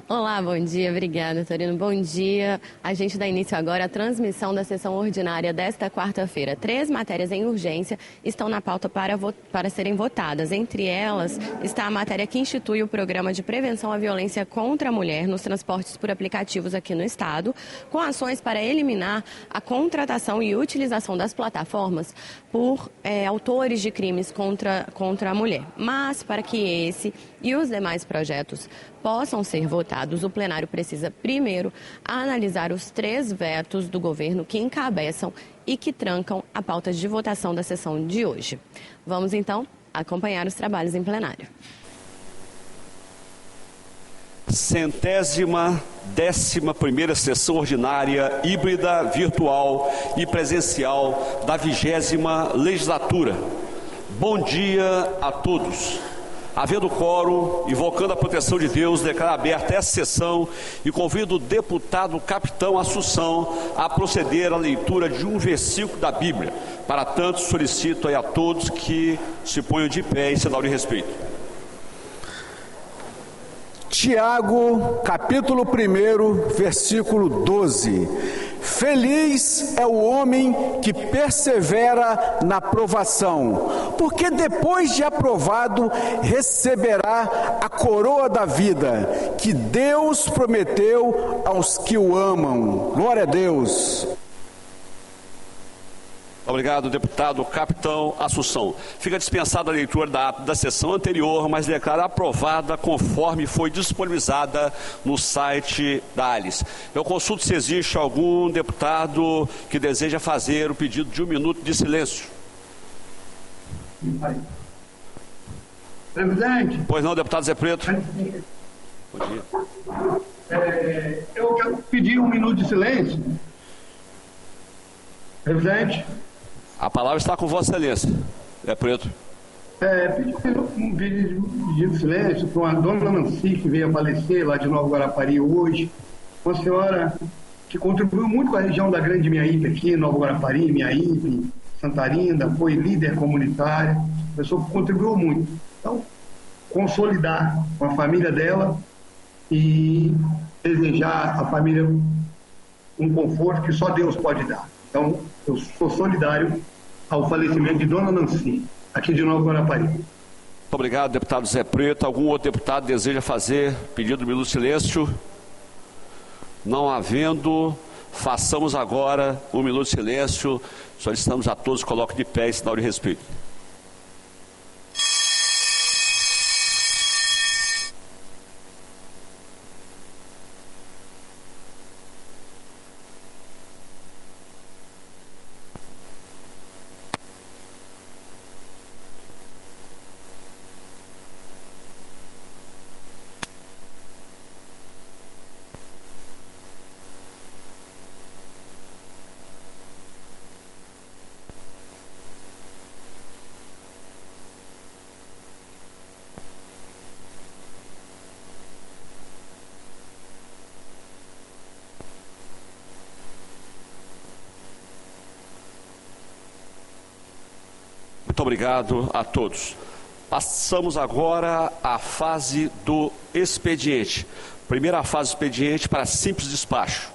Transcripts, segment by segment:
Olá, bom dia. Obrigada, Torino. Bom dia. A gente dá início agora à transmissão da sessão ordinária desta quarta-feira. 3 matérias em urgência estão na pauta para serem votadas. Entre elas está a matéria que institui o Programa de Prevenção à Violência contra a Mulher nos transportes por aplicativos aqui no Estado, com ações para eliminar a contratação e utilização das plataformas por autores de crimes contra a mulher. Mas, para que esse e os demais projetos possam ser votados, o plenário precisa primeiro analisar os 3 vetos do governo que encabeçam e que trancam a pauta de votação da sessão de hoje. Vamos, então, acompanhar os trabalhos em plenário. 111ª sessão ordinária híbrida, virtual e presencial da 20ª legislatura. Bom dia a todos. Havendo quórum, invocando a proteção de Deus, declaro aberta essa sessão e convido o deputado capitão Assunção a proceder à leitura de um versículo da Bíblia. Para tanto, solicito a todos que se ponham de pé em sinal de respeito. Tiago, capítulo 1, versículo 12. Feliz é o homem que persevera na provação, porque depois de aprovado receberá a coroa da vida, que Deus prometeu aos que o amam. Glória a Deus. Obrigado, deputado capitão Assunção. Fica dispensada a leitura da sessão anterior, mas declara aprovada conforme foi disponibilizada no site da Alice. Eu consulto se existe algum deputado que deseja fazer o pedido de 1 minuto de silêncio. Presidente. Pois não, deputado Zé Preto. Bom dia. Eu quero pedir 1 minuto de silêncio. Presidente. A palavra está com Vossa Excelência. Zé Preto. Pedi um pedido de silêncio para uma dona Nancy, que veio a falecer lá de Nova Guarapari hoje. Uma senhora que contribuiu muito com a região da Grande Miaípe aqui, Nova Guarapari, Miaípe, Santarina, foi líder comunitária, pessoa que contribuiu muito. Então, consolidar com a família dela e desejar à família um conforto que só Deus pode dar. Então, eu sou solidário ao falecimento de Dona Nancy, aqui de Nova Guarapari. Muito obrigado, deputado Zé Preto. Algum outro deputado deseja fazer pedido de minuto de silêncio? Não havendo, façamos agora 1 minuto de silêncio. Solicitamos a todos que coloquem de pé em sinal de respeito. Muito obrigado a todos. Passamos agora à fase do expediente. Primeira fase do expediente para simples despacho.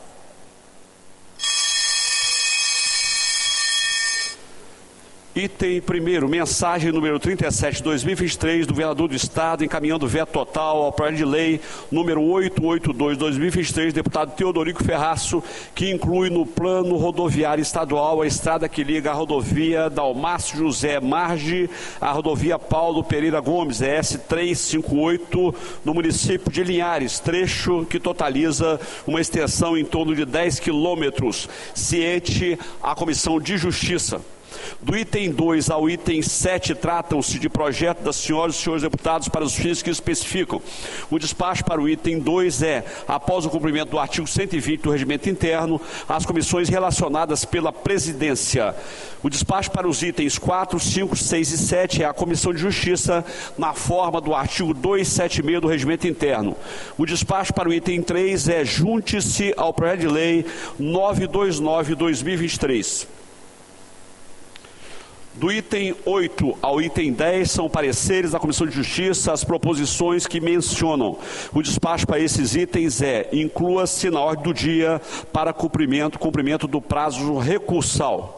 Item primeiro, mensagem número 37/2023 do Governador do Estado encaminhando veto total ao projeto de lei número 882/2023, deputado Teodorico Ferraço, que inclui no plano rodoviário estadual a estrada que liga a rodovia Dalmácio José Marge à rodovia Paulo Pereira Gomes, ES 358, no município de Linhares, trecho que totaliza uma extensão em torno de 10 quilômetros, ciente a Comissão de Justiça. Do item 2 ao item 7 tratam-se de projeto das senhoras e senhores deputados para os fins que especificam. O despacho para o item 2 é, após o cumprimento do artigo 120 do Regimento Interno, as comissões relacionadas pela presidência. O despacho para os itens 4, 5, 6 e 7 é a Comissão de Justiça, na forma do artigo 276 do Regimento Interno. O despacho para o item 3 é junte-se ao projeto de lei 929/2023. Do item 8 ao item 10 são pareceres da Comissão de Justiça. As proposições que mencionam o despacho para esses itens inclua-se na ordem do dia para cumprimento do prazo recursal.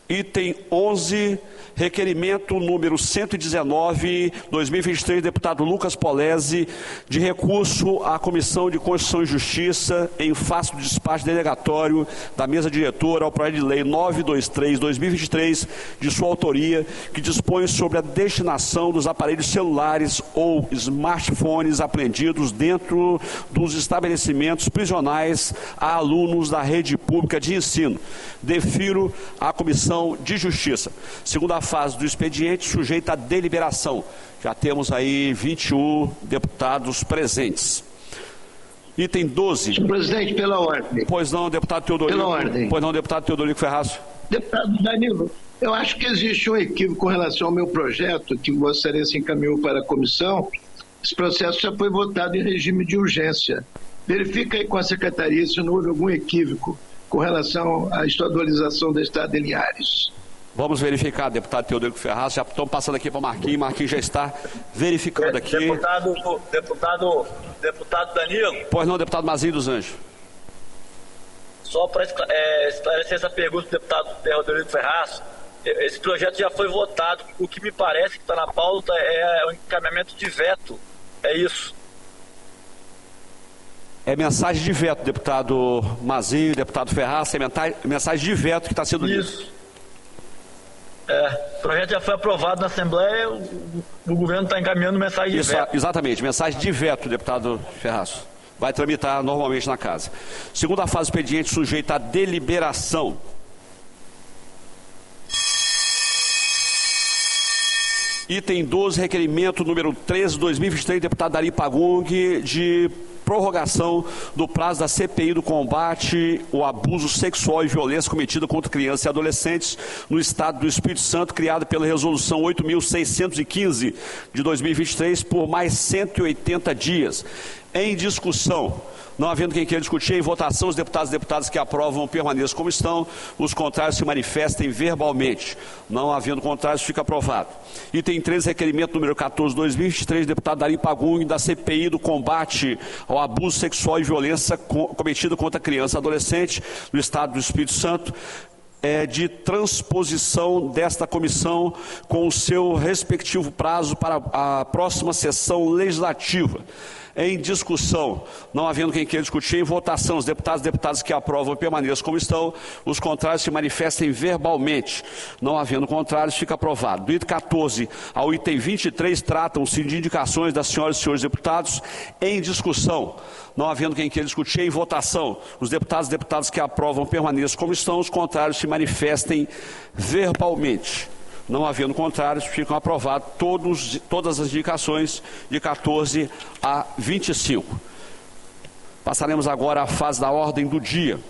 Item 11, requerimento número 119/2023, deputado Lucas Polezi, de recurso à Comissão de Constituição e Justiça em face do despacho delegatório da mesa diretora ao projeto de lei 923/2023, de sua autoria, que dispõe sobre a destinação dos aparelhos celulares ou smartphones apreendidos dentro dos estabelecimentos prisionais a alunos da rede pública de ensino. Defiro à Comissão de Justiça. Segunda fase do expediente, sujeita à deliberação. Já temos aí 21 deputados presentes. Item 12. Senhor presidente, pela ordem. Pois não, deputado Teodorico. Pela ordem. Pois não, deputado Teodorico Ferraz. Deputado Danilo, eu acho que existe um equívoco com relação ao meu projeto, que Vossa Excelência encaminhou para a comissão. Esse processo já foi votado em regime de urgência. Verifica aí com a secretaria se não houve algum equívoco com relação à estadualização da Estado de Linhares. Vamos verificar, deputado Teodorico Ferraz. Já estão passando aqui para o Marquinhos. Marquinhos já está verificando aqui. Deputado Danilo. Pois não, deputado Mazinho dos Anjos. Só para esclarecer essa pergunta do deputado Teodorico Ferraz, esse projeto já foi votado. O que me parece que está na pauta é o encaminhamento de veto. É isso. É mensagem de veto, deputado Mazinho, deputado Ferraz, é mensagem de veto que está sendo dito. Isso. O projeto já foi aprovado na Assembleia, o governo está encaminhando mensagem de veto. Exatamente, mensagem de veto, deputado Ferraz. Vai tramitar normalmente na casa. Segunda fase do expediente, sujeita à deliberação. Item 12, requerimento número 13/2023, deputado Dari Pagung, de prorrogação do prazo da CPI do combate ao abuso sexual e violência cometida contra crianças e adolescentes no Estado do Espírito Santo, criada pela Resolução 8.615 de 2023, por mais 180 dias. Em discussão. Não havendo quem queira discutir, em votação, os deputados e deputadas que aprovam permaneçam como estão, os contrários se manifestem verbalmente. Não havendo contrários, fica aprovado. Item 13, requerimento número 14/2023, deputado Dari Pagung, da CPI do combate ao abuso sexual e violência cometido contra criança e adolescente no Estado do Espírito Santo, de transposição desta comissão com o seu respectivo prazo para a próxima sessão legislativa. Em discussão, não havendo quem queira discutir, em votação, os deputados e deputadas que aprovam permaneçam como estão, os contrários se manifestem verbalmente. Não havendo contrários, fica aprovado. Do item 14 ao item 23, tratam-se de indicações das senhoras e senhores deputados. Em discussão, não havendo quem queira discutir, em votação, os deputados e deputadas que aprovam permaneçam como estão, os contrários se manifestem verbalmente. Não havendo contrários, ficam aprovadas todas as indicações de 14 a 25. Passaremos agora à fase da ordem do dia.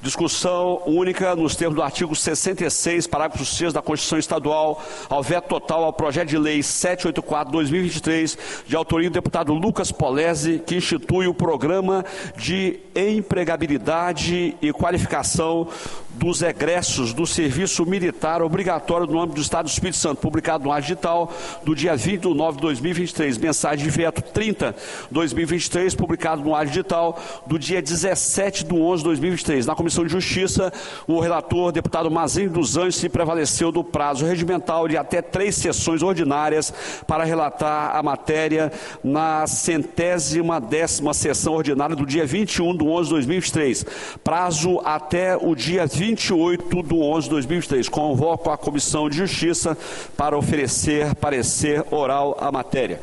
Discussão única nos termos do artigo 66, parágrafo 6 da Constituição Estadual, ao veto total ao projeto de lei 784/2023, de autoria do deputado Lucas Polezi, que institui o Programa de Empregabilidade e Qualificação dos egressos do serviço militar obrigatório no âmbito do Estado do Espírito Santo, publicado no Ar Digital do dia 20/9/2023, mensagem de veto 30/2023, publicado no Ar Digital do dia 17/11/2023. Na Comissão de Justiça, o relator, deputado Mazinho dos Anjos, se prevaleceu do prazo regimental de até 3 sessões ordinárias para relatar a matéria na 110ª sessão ordinária do dia 21/11/2023, prazo até o dia 28/11/2023. Convoco a Comissão de Justiça para oferecer parecer oral à matéria.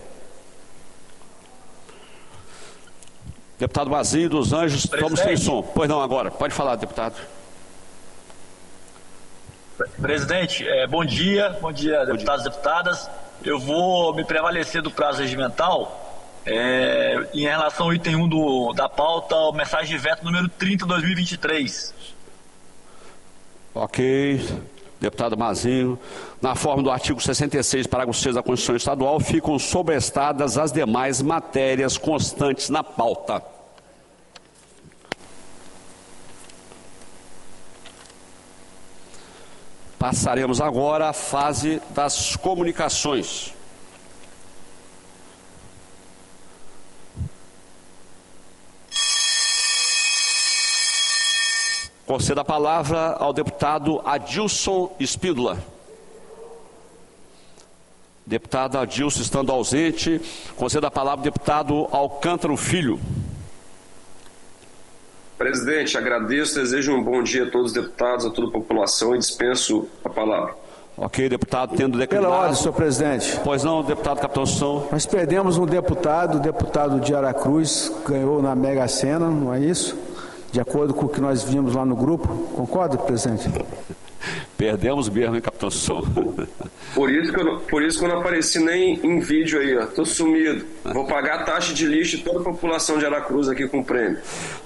Deputado Mazinho dos Anjos, toma sem som. Pois não, agora. Pode falar, deputado. Presidente, bom dia, deputados e deputadas. Eu vou me prevalecer do prazo regimental em relação ao item 1 da pauta, a mensagem de veto número 30/2023. Ok, deputado Mazinho. Na forma do artigo 66, parágrafo 6 da Constituição Estadual, ficam sobrestadas as demais matérias constantes na pauta. Passaremos agora à fase das comunicações. Conceda a palavra ao deputado Adilson Espíndola. Deputado Adilson estando ausente, conceda a palavra ao deputado Alcântara Filho. Presidente, agradeço, desejo um bom dia a todos os deputados, a toda a população e dispenso a palavra. Ok, deputado, tendo declinado... Pela ordem, senhor presidente. Pois não, deputado Capitão São. Nós perdemos um deputado, o deputado de Aracruz, ganhou na Mega Sena, não é isso? De acordo com o que nós vimos lá no grupo. Concorda, presidente? Perdemos mesmo, hein, Capitão São? Por isso que eu não apareci nem em vídeo aí, ó. Tô sumido. Vou pagar a taxa de lixo de toda a população de Aracruz aqui com o prêmio.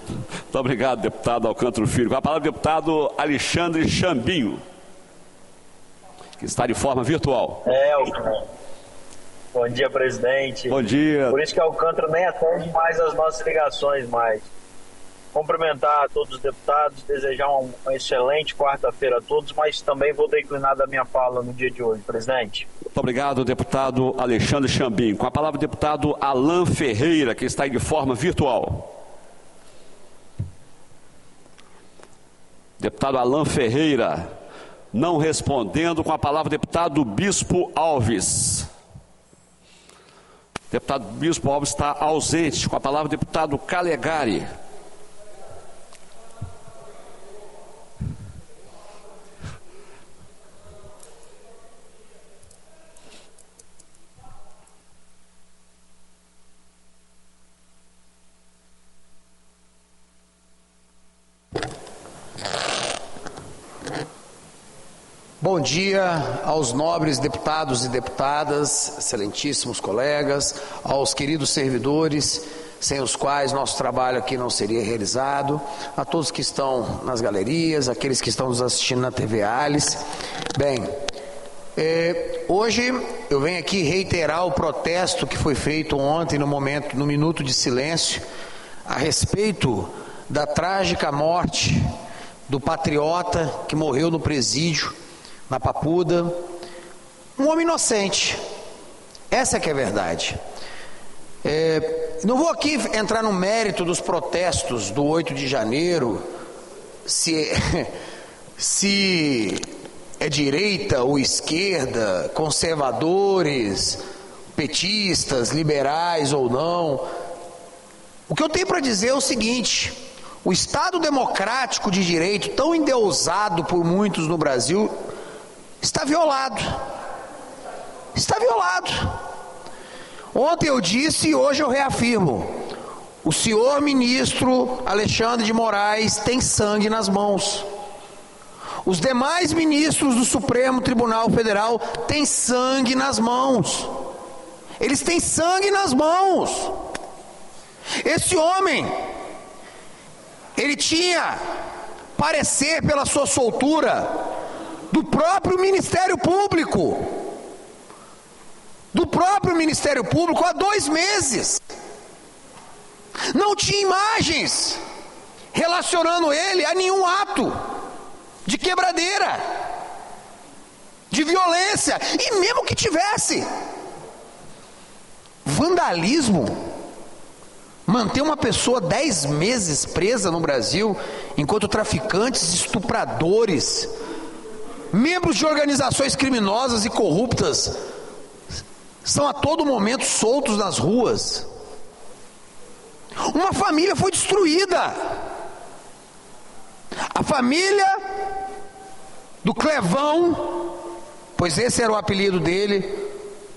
Muito obrigado, deputado Alcântara Filho. Com a palavra, deputado Alexandre Chambinho, que está de forma virtual. Bom dia, presidente. Bom dia. Por isso que Alcântara nem atende mais as nossas ligações mais. Cumprimentar a todos os deputados, desejar uma excelente quarta-feira a todos, mas também vou declinar da minha fala no dia de hoje, presidente. Muito obrigado, deputado Alexandre Chambinho. Com a palavra, deputado Alan Ferreira, que está aí de forma virtual. Deputado Alan Ferreira, não respondendo. Com a palavra, deputado Bispo Alves. Deputado Bispo Alves está ausente. Com a palavra, deputado Calegari. Bom dia aos nobres deputados e deputadas, excelentíssimos colegas, aos queridos servidores, sem os quais nosso trabalho aqui não seria realizado, a todos que estão nas galerias, aqueles que estão nos assistindo na TV Alice. Bem, hoje eu venho aqui reiterar o protesto que foi feito ontem no minuto de silêncio a respeito da trágica morte do patriota que morreu no presídio na Papuda, um homem inocente. Essa que é a verdade. Não vou aqui entrar no mérito dos protestos do 8 de janeiro, se é direita ou esquerda, conservadores, petistas, liberais ou não. O que eu tenho para dizer é o seguinte: o Estado democrático de direito, tão endeusado por muitos no Brasil, está violado. Está violado. Ontem eu disse e hoje eu reafirmo: o senhor ministro Alexandre de Moraes tem sangue nas mãos. Os demais ministros do Supremo Tribunal Federal têm sangue nas mãos. Eles têm sangue nas mãos. Esse homem, ele tinha parecer pela sua soltura do próprio Ministério Público. Do próprio Ministério Público há 2 meses. Não tinha imagens relacionando ele a nenhum ato de quebradeira, de violência, e mesmo que tivesse vandalismo, manter uma pessoa 10 meses presa no Brasil, enquanto traficantes, estupradores, membros de organizações criminosas e corruptas são a todo momento soltos nas ruas. Uma família foi destruída. A família do Clevão, pois esse era o apelido dele,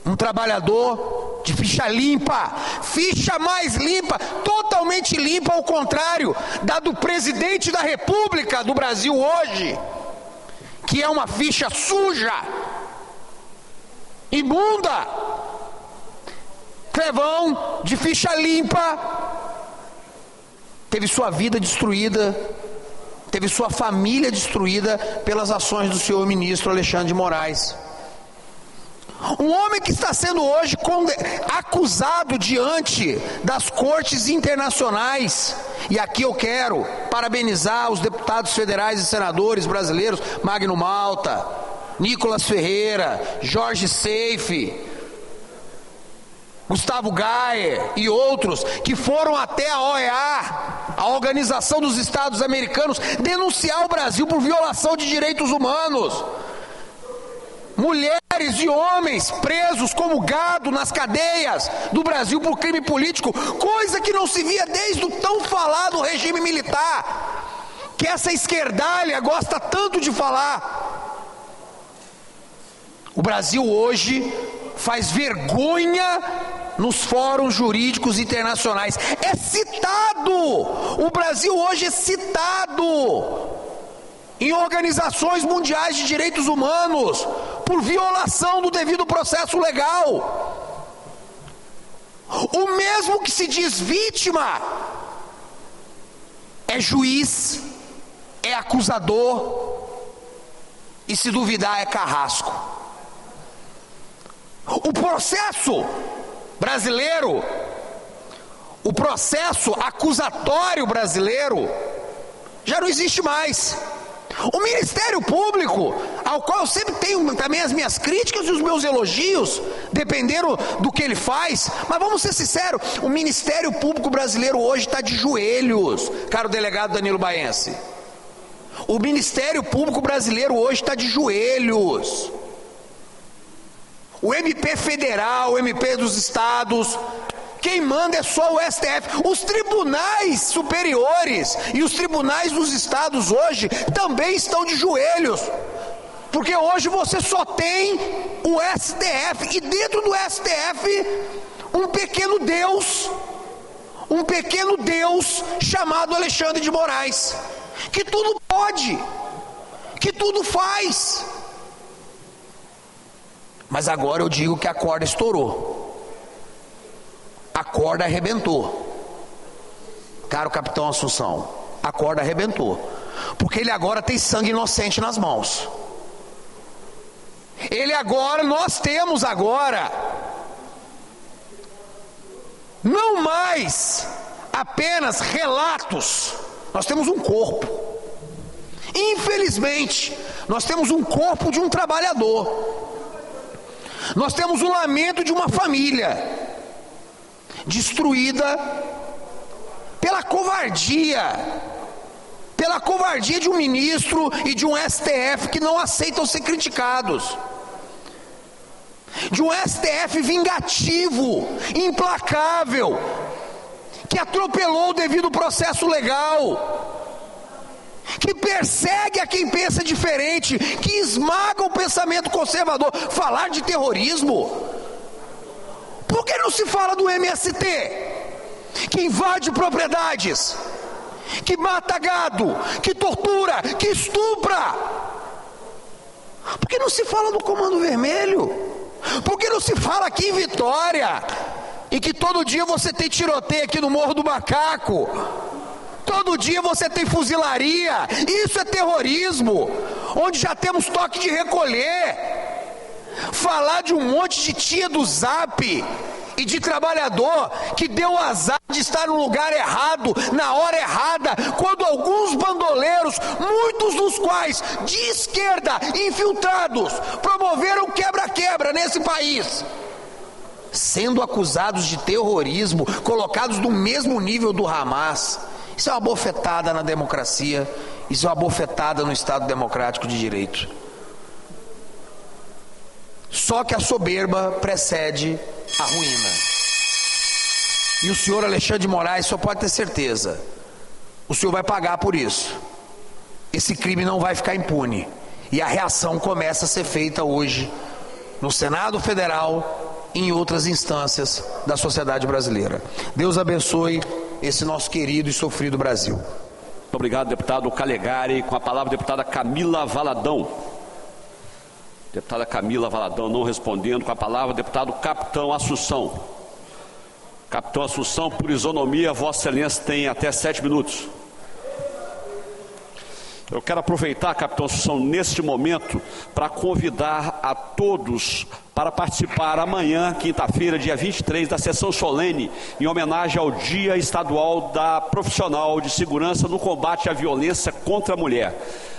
um trabalhador de ficha limpa, ficha mais limpa, totalmente limpa, ao contrário da do presidente da República do Brasil hoje, que é uma ficha suja, imunda. Clevão, de ficha limpa, teve sua vida destruída, teve sua família destruída pelas ações do senhor ministro Alexandre de Moraes. Um homem que está sendo hoje acusado diante das cortes internacionais. E aqui eu quero parabenizar os deputados federais e senadores brasileiros, Magno Malta, Nicolas Ferreira, Jorge Seife, Gustavo Gayer e outros que foram até a OEA, a Organização dos Estados Americanos, denunciar o Brasil por violação de direitos humanos. Mulheres e homens presos como gado nas cadeias do Brasil por crime político, coisa que não se via desde o tão falado regime militar, que essa esquerdalha gosta tanto de falar. O Brasil hoje faz vergonha nos fóruns jurídicos internacionais. É citado! O Brasil hoje é citado em organizações mundiais de direitos humanos por violação do devido processo legal. O mesmo que se diz vítima é juiz, é acusador e, se duvidar, é carrasco. O processo brasileiro, o processo acusatório brasileiro já não existe mais. O Ministério Público, ao qual eu sempre tenho também as minhas críticas e os meus elogios, dependendo do que ele faz, mas vamos ser sinceros, o Ministério Público brasileiro hoje está de joelhos, caro delegado Danilo Baense. O Ministério Público brasileiro hoje está de joelhos. O MP federal, o MP dos estados, quem manda é só o STF. Os tribunais superiores e os tribunais dos estados hoje também estão de joelhos, porque hoje você só tem o STF, e dentro do STF um pequeno Deus chamado Alexandre de Moraes, que tudo pode, que tudo faz. Mas agora eu digo que a corda estourou, a corda arrebentou. Caro capitão Assunção, a corda arrebentou, porque ele agora tem sangue inocente nas mãos. Nós temos agora não mais apenas relatos, nós temos um corpo. Infelizmente, nós temos um corpo de um trabalhador. Nós temos o lamento de uma família destruída pela covardia de um ministro e de um STF que não aceitam ser criticados, de um STF vingativo, implacável, que atropelou o devido processo legal, que persegue a quem pensa diferente, que esmaga o pensamento conservador. Falar de terrorismo? Por que não se fala do MST, que invade propriedades, que mata gado, que tortura, que estupra? Por que não se fala do Comando Vermelho? Por que não se fala aqui em Vitória, e que todo dia você tem tiroteio aqui no Morro do Macaco? Todo dia você tem fuzilaria. Isso é terrorismo, onde já temos toque de recolher. Falar de um monte de tia do Zap e de trabalhador que deu o azar de estar no lugar errado, na hora errada, quando alguns bandoleiros, muitos dos quais de esquerda, infiltrados, promoveram quebra-quebra nesse país, sendo acusados de terrorismo, colocados no mesmo nível do Hamas. Isso é uma bofetada na democracia, isso é uma bofetada no Estado Democrático de Direito. Só que a soberba precede a ruína. E o senhor Alexandre de Moraes só pode ter certeza, o senhor vai pagar por isso. Esse crime não vai ficar impune. E a reação começa a ser feita hoje no Senado Federal e em outras instâncias da sociedade brasileira. Deus abençoe esse nosso querido e sofrido Brasil. Muito obrigado, deputado Calegari. Com a palavra, a deputada Camila Valadão. Deputada Camila Valadão não respondendo. Com a palavra, deputado Capitão Assunção. Capitão Assunção, por isonomia, Vossa Excelência tem até 7 minutos. Eu quero aproveitar, capitão Assunção, neste momento, para convidar a todos para participar amanhã, quinta-feira, dia 23, da sessão solene, em homenagem ao Dia Estadual da Profissional de Segurança no Combate à Violência contra a Mulher.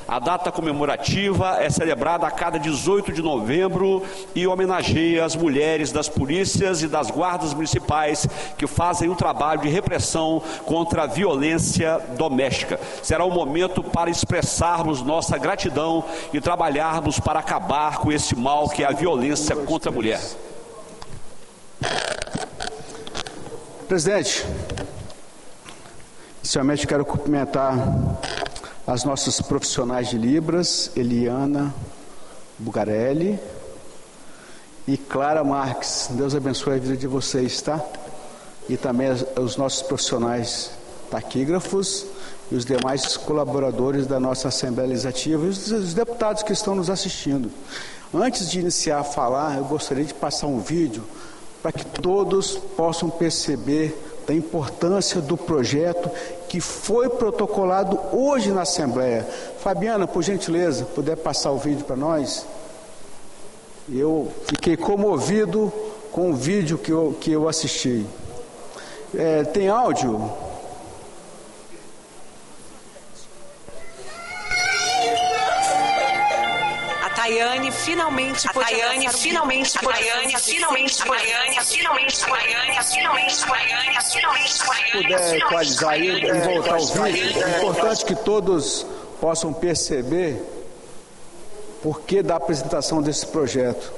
A data comemorativa é celebrada a cada 18 de novembro e homenageia as mulheres das polícias e das guardas municipais que fazem um trabalho de repressão contra a violência doméstica. Será um momento para expressarmos nossa gratidão e trabalharmos para acabar com esse mal que é a violência contra a mulher. Presidente, inicialmente quero cumprimentar as nossas profissionais de Libras, Eliana Bugarelli e Clara Marques. Deus abençoe a vida de vocês, tá? E também os nossos profissionais taquígrafos e os demais colaboradores da nossa Assembleia Legislativa e os deputados que estão nos assistindo. Antes de iniciar a falar, eu gostaria de passar um vídeo para que todos possam perceber da importância do projeto que foi protocolado hoje na Assembleia. Fabiana, por gentileza, puder passar o vídeo para nós? Eu fiquei comovido com o vídeo que eu assisti. Tem áudio? Tayane finalmente pôde puder equalizar aí e voltar ao vídeo, é importante que todos possam perceber por que da apresentação desse projeto.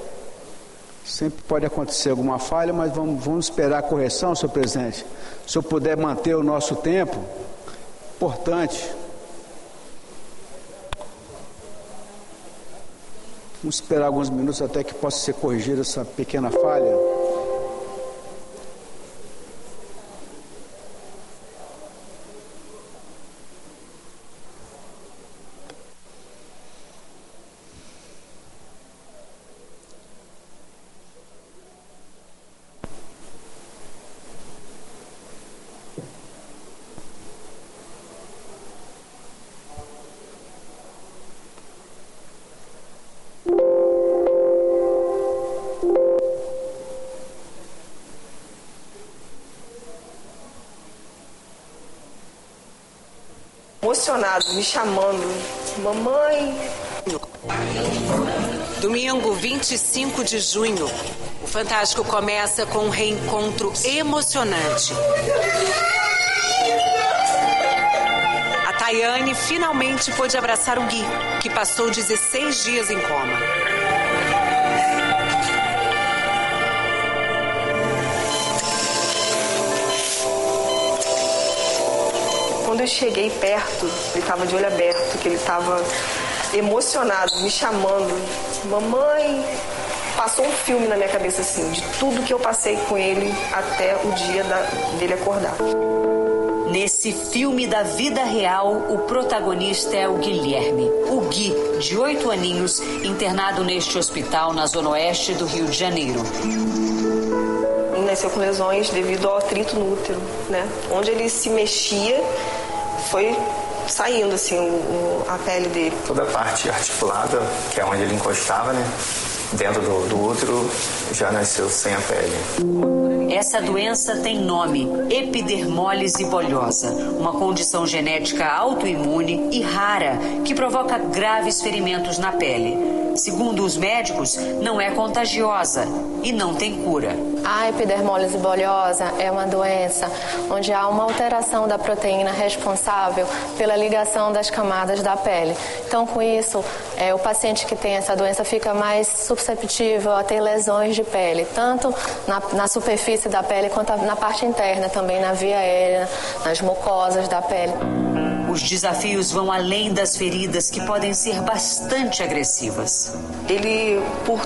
Sempre pode acontecer alguma falha, mas vamos esperar a correção, senhor presidente. Se eu puder manter o nosso tempo, importante. Vamos esperar alguns minutos até que possa ser corrigida essa pequena falha. Emocionado, me chamando, mamãe. Domingo 25 de junho, o Fantástico começa com um reencontro emocionante. A Tayane finalmente pôde abraçar o Gui, que passou 16 dias em coma. Quando eu cheguei perto, ele estava de olho aberto, que ele estava emocionado, me chamando. Mamãe, passou um filme na minha cabeça assim, de tudo que eu passei com ele até o dia dele acordar. Nesse filme da vida real, o protagonista é o Guilherme. O Gui, de 8 aninhos, internado neste hospital na zona oeste do Rio de Janeiro. Nasceu com lesões devido ao atrito no útero, né? Onde ele se mexia, foi saindo assim a pele dele. Toda a parte articulada, que é onde ele encostava, né? Dentro do útero, já nasceu sem a pele. Essa doença tem nome, epidermólise bulhosa, uma condição genética autoimune e rara que provoca graves ferimentos na pele. Segundo os médicos, não é contagiosa e não tem cura. A epidermólise bulhosa é uma doença onde há uma alteração da proteína responsável pela ligação das camadas da pele. Então, com isso, o paciente que tem essa doença fica mais susceptível a ter lesões de pele, tanto na superfície da pele quanto na parte interna, também na via aérea, nas mucosas da pele. Os desafios vão além das feridas, que podem ser bastante agressivas. Ele, por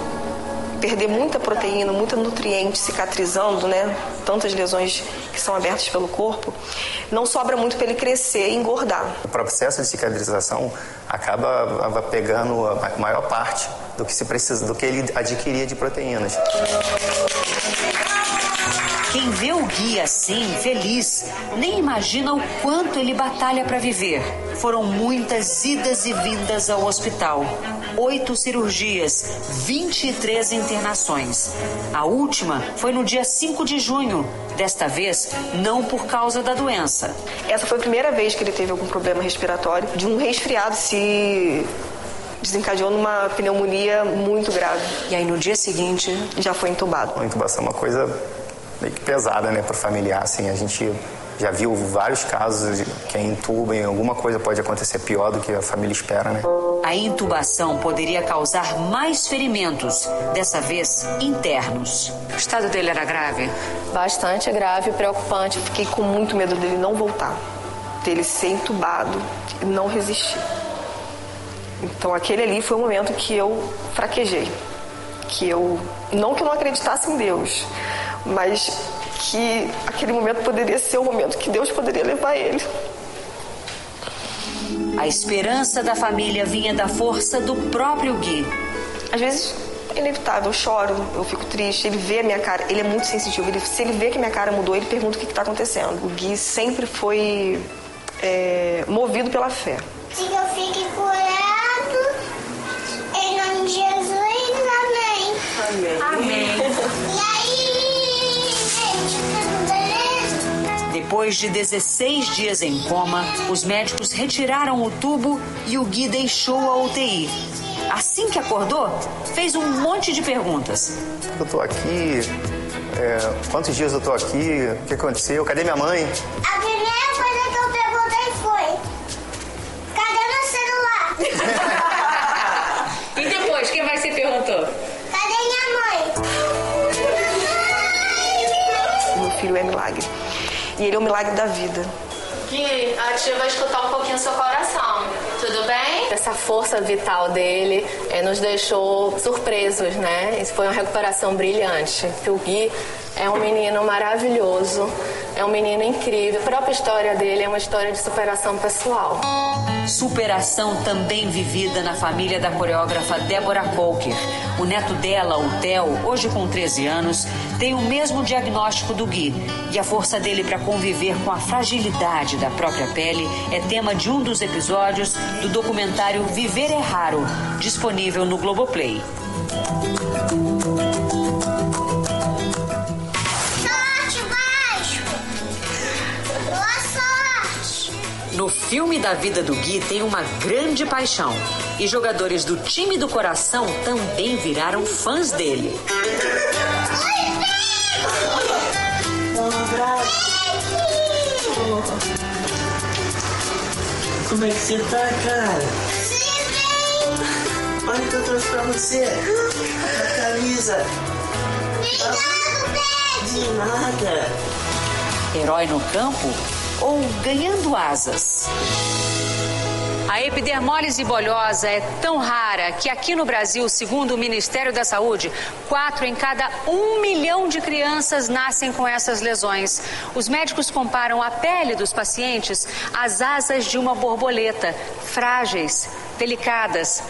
perder muita proteína, muito nutriente cicatrizando, né? Tantas lesões que são abertas pelo corpo, não sobra muito para ele crescer e engordar. O processo de cicatrização acaba pegando a maior parte do que se precisa, do que ele adquiria de proteínas. Quem Quem vê o Gui assim, feliz, nem imagina o quanto ele batalha para viver. Foram muitas idas e vindas ao hospital. 8 cirurgias, 23 internações. A última foi no dia 5 de junho. Desta vez, não por causa da doença. Essa foi a primeira vez que ele teve algum problema respiratório. De um resfriado se desencadeou numa pneumonia muito grave. E aí no dia seguinte já foi entubado. A intubação é uma coisa meio que pesada, né, para o familiar. Assim, a gente já viu vários casos que entubam e alguma coisa pode acontecer pior do que a família espera, né? A intubação poderia causar mais ferimentos, dessa vez internos. O estado dele era grave? Bastante grave e preocupante. Fiquei com muito medo dele não voltar, dele ser entubado e não resistir. Então aquele ali foi o momento que eu fraquejei. Não que eu não acreditasse em Deus, mas que aquele momento poderia ser o momento que Deus poderia levar ele. A esperança da família vinha da força do próprio Gui. Às vezes é inevitável, eu choro, eu fico triste, ele vê a minha cara, ele é muito sensitivo, se ele vê que minha cara mudou, ele pergunta o que está acontecendo. O Gui sempre foi movido pela fé. Que eu fique curado, em nome de Jesus, amém. Amém. Amém. E aí, gente, tudo beleza? Depois de 16 dias em coma, os médicos retiraram o tubo e o Gui deixou a UTI. Assim que acordou, fez um monte de perguntas. Eu tô aqui, quantos dias eu tô aqui, o que aconteceu, cadê minha mãe? A primeira coisa que eu perguntei foi, cadê meu celular? E depois, quem mais você perguntou? Cadê minha mãe? Meu filho é milagre. E ele é o milagre da vida. Gui, a tia vai escutar um pouquinho seu coração. Tudo bem? Essa força vital dele nos deixou surpresos, né? Isso foi uma recuperação brilhante. O Gui é um menino maravilhoso, é um menino incrível. A própria história dele é uma história de superação pessoal. Superação também vivida na família da coreógrafa Débora Colker. O neto dela, o Theo, hoje com 13 anos, tem o mesmo diagnóstico do Gui. E a força dele para conviver com a fragilidade da própria pele é tema de um dos episódios do documentário Viver é Raro, disponível no Globoplay. No filme da vida do Gui tem uma grande paixão. E jogadores do time do coração também viraram fãs dele. Como é que você tá, cara? Olha o que eu trouxe pra você. A camisa. Obrigado, Pet. De nada. Herói no campo ou ganhando asas? A epidermólise bolhosa é tão rara que aqui no Brasil, segundo o Ministério da Saúde, 4 em cada 1 milhão de crianças nascem com essas lesões. Os médicos comparam a pele dos pacientes às asas de uma borboleta, frágeis, delicadas.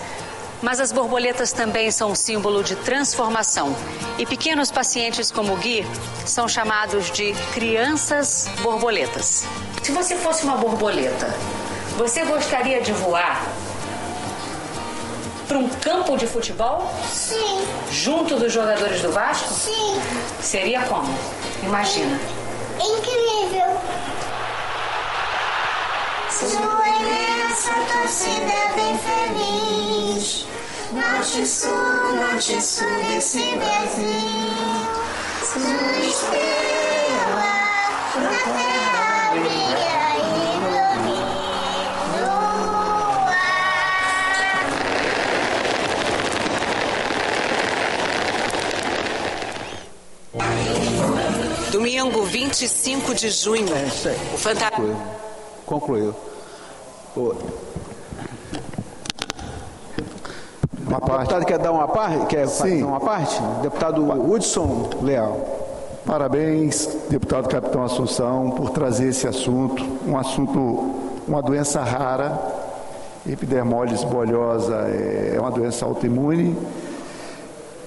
Mas as borboletas também são um símbolo de transformação. E pequenos pacientes como o Gui são chamados de crianças borboletas. Se você fosse uma borboleta, você gostaria de voar para um campo de futebol? Sim. Junto dos jogadores do Vasco? Sim. Seria como? Imagina. Incrível. Sua imensa torcida bem feliz. Norte, sul desse Brasil. Sua estrela na terra brilha e ilumina o ar. Domingo 25 de junho. O fantasma. Concluiu. Uma parte. O deputado quer dar uma parte? Quer Sim. fazer uma parte? Deputado Hudson Leal. Parabéns, deputado Capitão Assunção, por trazer esse assunto, uma doença rara. Epidermólise bolhosa é uma doença autoimune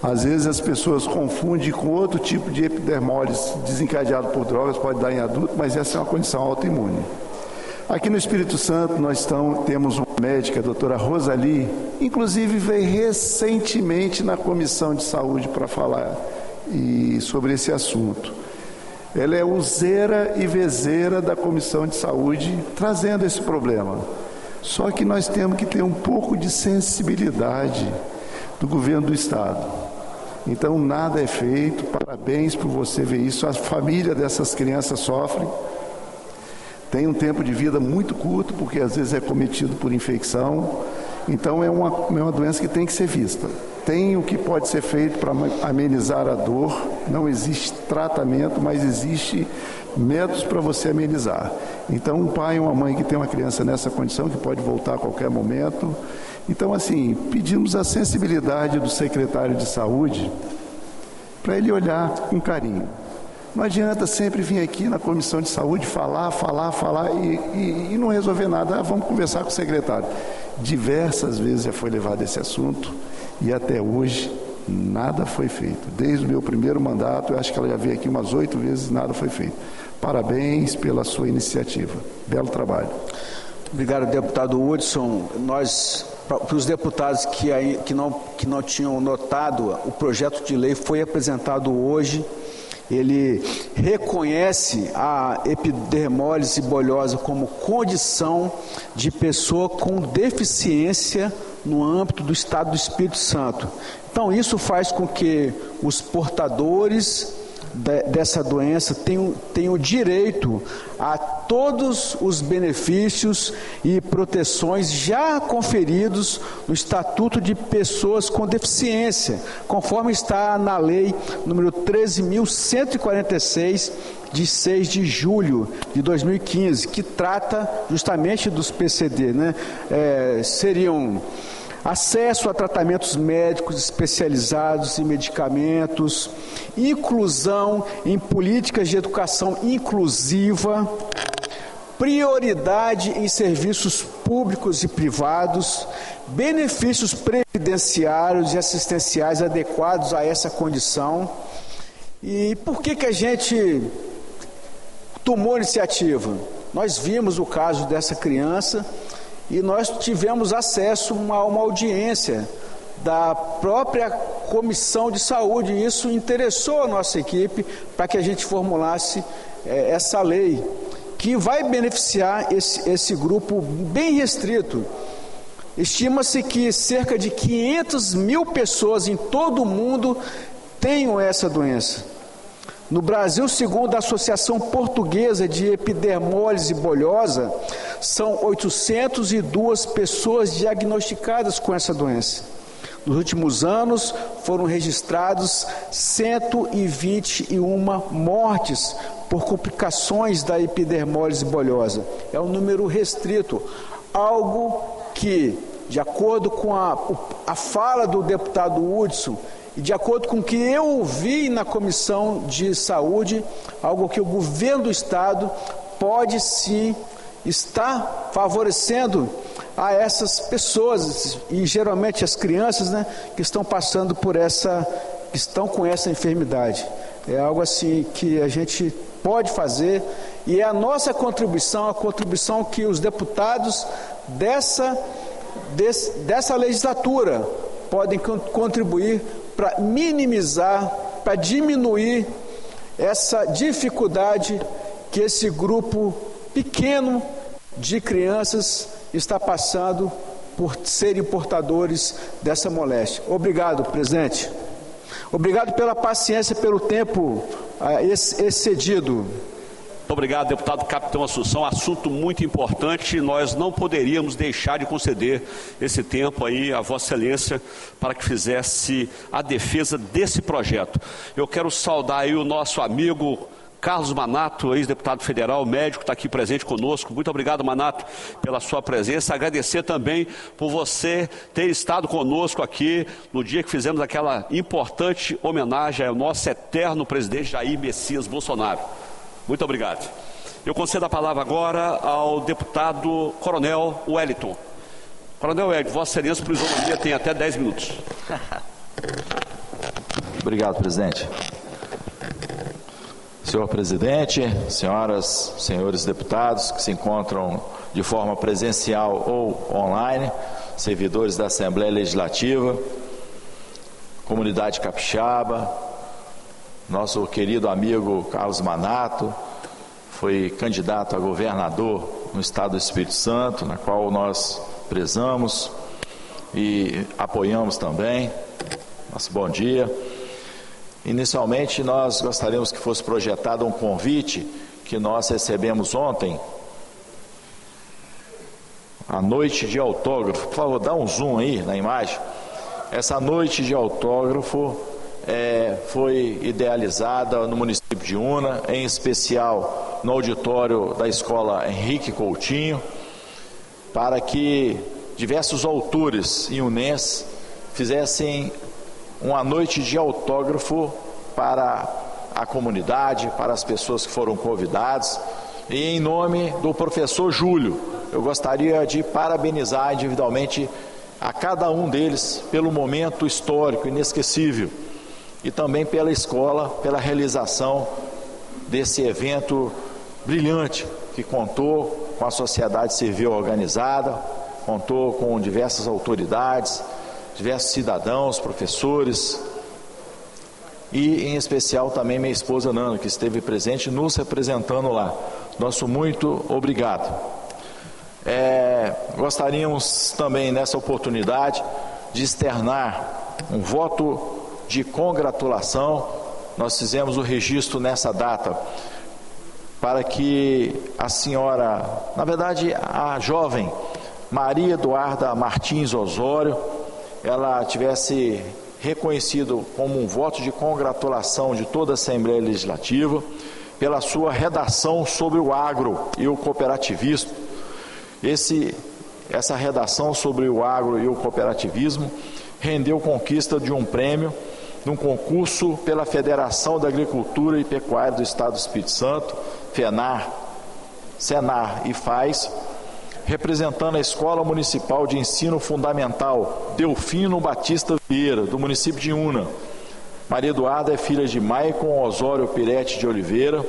Às vezes as pessoas confundem com outro tipo de epidermólise desencadeado por drogas, pode dar em adulto, mas essa é uma condição autoimune. Aqui no Espírito Santo nós temos uma médica, a doutora Rosali, inclusive veio recentemente na Comissão de Saúde para falar sobre esse assunto. Ela é useira e vezeira da Comissão de Saúde, trazendo esse problema. Só que nós temos que ter um pouco de sensibilidade do governo do Estado. Então nada é feito, parabéns por você ver isso, a família dessas crianças sofre, tem um tempo de vida muito curto, porque às vezes é cometido por infecção, então é uma doença que tem que ser vista. Tem o que pode ser feito para amenizar a dor, não existe tratamento, mas existe métodos para você amenizar. Então um pai e uma mãe que tem uma criança nessa condição, que pode voltar a qualquer momento, então assim, pedimos a sensibilidade do secretário de saúde para ele olhar com carinho. Não adianta sempre vir aqui na comissão de saúde falar e não resolver nada. Vamos conversar com o secretário. Diversas vezes já foi levado esse assunto e até hoje nada foi feito. Desde o meu primeiro mandato, eu acho que ela já veio aqui umas 8 vezes, nada foi feito. Parabéns pela sua iniciativa. Belo trabalho. Obrigado, deputado Hudson. Para os deputados que não tinham notado, o projeto de lei foi apresentado hoje. Ele reconhece a epidermólise bolhosa como condição de pessoa com deficiência no âmbito do Estado do Espírito Santo. Então, isso faz com que os portadores dessa doença tenham direito a todos os benefícios e proteções já conferidos no Estatuto de Pessoas com Deficiência, conforme está na Lei número 13.146, de 6 de julho de 2015, que trata justamente dos PCD, né? Seriam acesso a tratamentos médicos especializados e medicamentos, inclusão em políticas de educação inclusiva, prioridade em serviços públicos e privados, benefícios previdenciários e assistenciais adequados a essa condição. E por que a gente tomou a iniciativa? Nós vimos o caso dessa criança e nós tivemos acesso a uma audiência da própria Comissão de Saúde, e isso interessou a nossa equipe para que a gente formulasse essa lei, que vai beneficiar esse grupo bem restrito. Estima-se que cerca de 500 mil pessoas em todo o mundo tenham essa doença. No Brasil, segundo a Associação Portuguesa de Epidermólise Bolhosa, são 802 pessoas diagnosticadas com essa doença. Nos últimos anos, foram registrados 121 mortes por complicações da epidermólise bolhosa. É um número restrito, algo que, de acordo com a fala do deputado Hudson, e de acordo com o que eu ouvi na Comissão de Saúde, algo que o governo do Estado pode sim estar favorecendo a essas pessoas, e geralmente as crianças, né, que estão passando por que estão com essa enfermidade. É algo assim que a gente pode fazer, e é a nossa contribuição, a contribuição que os deputados dessa legislatura podem contribuir para minimizar, para diminuir essa dificuldade que esse grupo pequeno de crianças está passando por serem portadores dessa moléstia. Obrigado, presidente. Obrigado pela paciência, pelo tempo excedido. Obrigado, deputado Capitão Assunção. Assunto muito importante. Nós não poderíamos deixar de conceder esse tempo aí a Vossa Excelência para que fizesse a defesa desse projeto. Eu quero saudar aí o nosso amigo Carlos Manato, ex-deputado federal, médico, está aqui presente conosco. Muito obrigado, Manato, pela sua presença. Agradecer também por você ter estado conosco aqui no dia que fizemos aquela importante homenagem ao nosso eterno presidente Jair Messias Bolsonaro. Muito obrigado. Eu concedo a palavra agora ao deputado Coronel Wellington. Coronel Wellington, Vossa Excelência, por isonomia, tem até 10 minutos. Obrigado, presidente. Senhor presidente, senhoras, senhores deputados que se encontram de forma presencial ou online, servidores da Assembleia Legislativa, comunidade capixaba, nosso querido amigo Carlos Manato, foi candidato a governador no estado do Espírito Santo, na qual nós prezamos e apoiamos também. Nosso bom dia. Inicialmente, nós gostaríamos que fosse projetado um convite que nós recebemos ontem, a noite de autógrafo. Por favor, dá um zoom aí na imagem. Essa noite de autógrafo foi idealizada no município de Una, em especial no auditório da Escola Henrique Coutinho, para que diversos autores iunenses fizessem uma noite de autógrafo para a comunidade, para as pessoas que foram convidadas. E em nome do professor Júlio, eu gostaria de parabenizar individualmente a cada um deles pelo momento histórico inesquecível e também pela escola, pela realização desse evento brilhante que contou com a sociedade civil organizada, contou com diversas autoridades, diversos cidadãos, professores e, em especial, também minha esposa Nana, que esteve presente nos representando lá. Nosso muito obrigado. Gostaríamos também, nessa oportunidade, de externar um voto de congratulação. Nós fizemos o registro nessa data para que a senhora, na verdade, a jovem Maria Eduarda Martins Osório, ela tivesse reconhecido como um voto de congratulação de toda a Assembleia Legislativa pela sua redação sobre o agro e o cooperativismo. Essa redação sobre o agro e o cooperativismo rendeu conquista de um prêmio num concurso pela Federação da Agricultura e Pecuária do Estado do Espírito Santo, Senar e FAES, representando a Escola Municipal de Ensino Fundamental Delfino Batista Vieira, do município de Una. Maria Eduarda é filha de Maicon Osório Pirete de Oliveira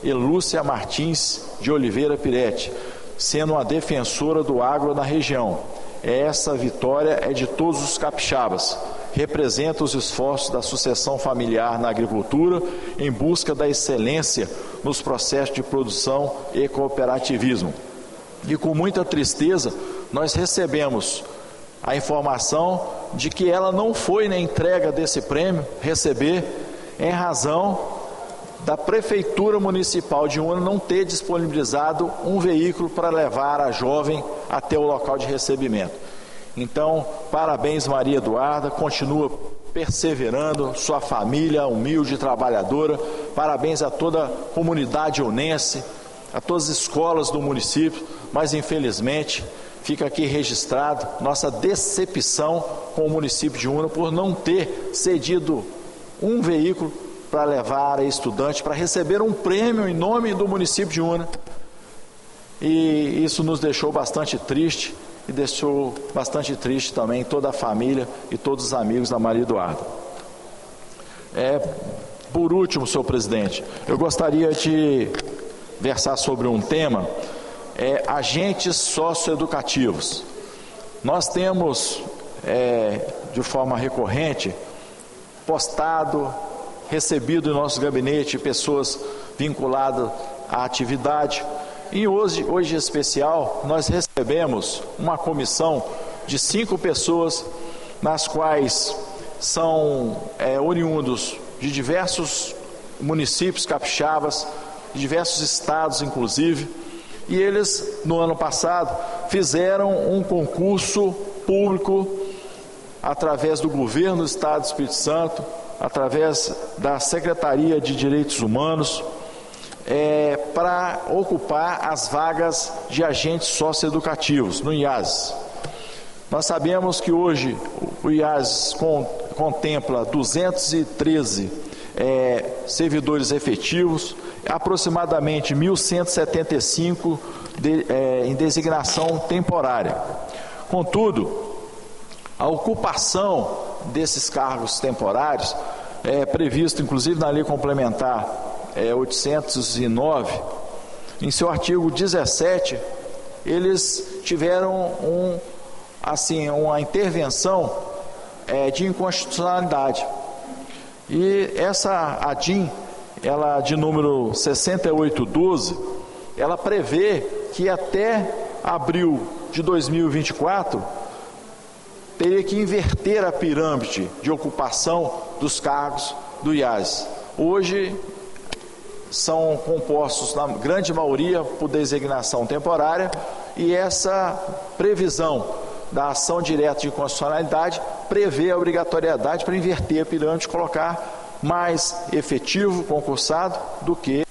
e Lúcia Martins de Oliveira Pirete, sendo uma defensora do agro na região. Essa vitória é de todos os capixabas, representa os esforços da sucessão familiar na agricultura em busca da excelência nos processos de produção e cooperativismo. E com muita tristeza, nós recebemos a informação de que ela não foi na entrega desse prêmio receber, em razão da Prefeitura Municipal de Una não ter disponibilizado um veículo para levar a jovem até o local de recebimento. Então, parabéns, Maria Eduarda, continua perseverando, sua família humilde e trabalhadora, parabéns a toda a comunidade unense, a todas as escolas do município, mas infelizmente fica aqui registrado nossa decepção com o município de Una por não ter cedido um veículo para levar a estudante para receber um prêmio em nome do município de Una. E isso nos deixou bastante triste e deixou bastante triste também toda a família e todos os amigos da Maria Eduarda. Por último, senhor presidente, eu gostaria de versar sobre um tema, agentes socioeducativos. Nós temos, de forma recorrente, postado, recebido em nosso gabinete pessoas vinculadas à atividade. E hoje em especial, nós recebemos uma comissão de 5 pessoas, nas quais são oriundos de diversos municípios capixabas, de diversos estados inclusive, e eles no ano passado fizeram um concurso público através do governo do Estado do Espírito Santo, através da Secretaria de Direitos Humanos, para ocupar as vagas de agentes socioeducativos no IAS. Nós sabemos que hoje o IAS contempla 213 servidores efetivos, aproximadamente 1.175 em designação temporária. Contudo, a ocupação desses cargos temporários previsto inclusive na Lei Complementar 809, em seu artigo 17, eles tiveram uma intervenção de inconstitucionalidade. E essa ADIM, ela de número 6812, ela prevê que até abril de 2024 teria que inverter a pirâmide de ocupação dos cargos do IAS. Hoje são compostos, na grande maioria, por designação temporária, e essa previsão da ação direta de inconstitucionalidade prevê a obrigatoriedade para inverter a pirâmide, colocar mais efetivo concursado do que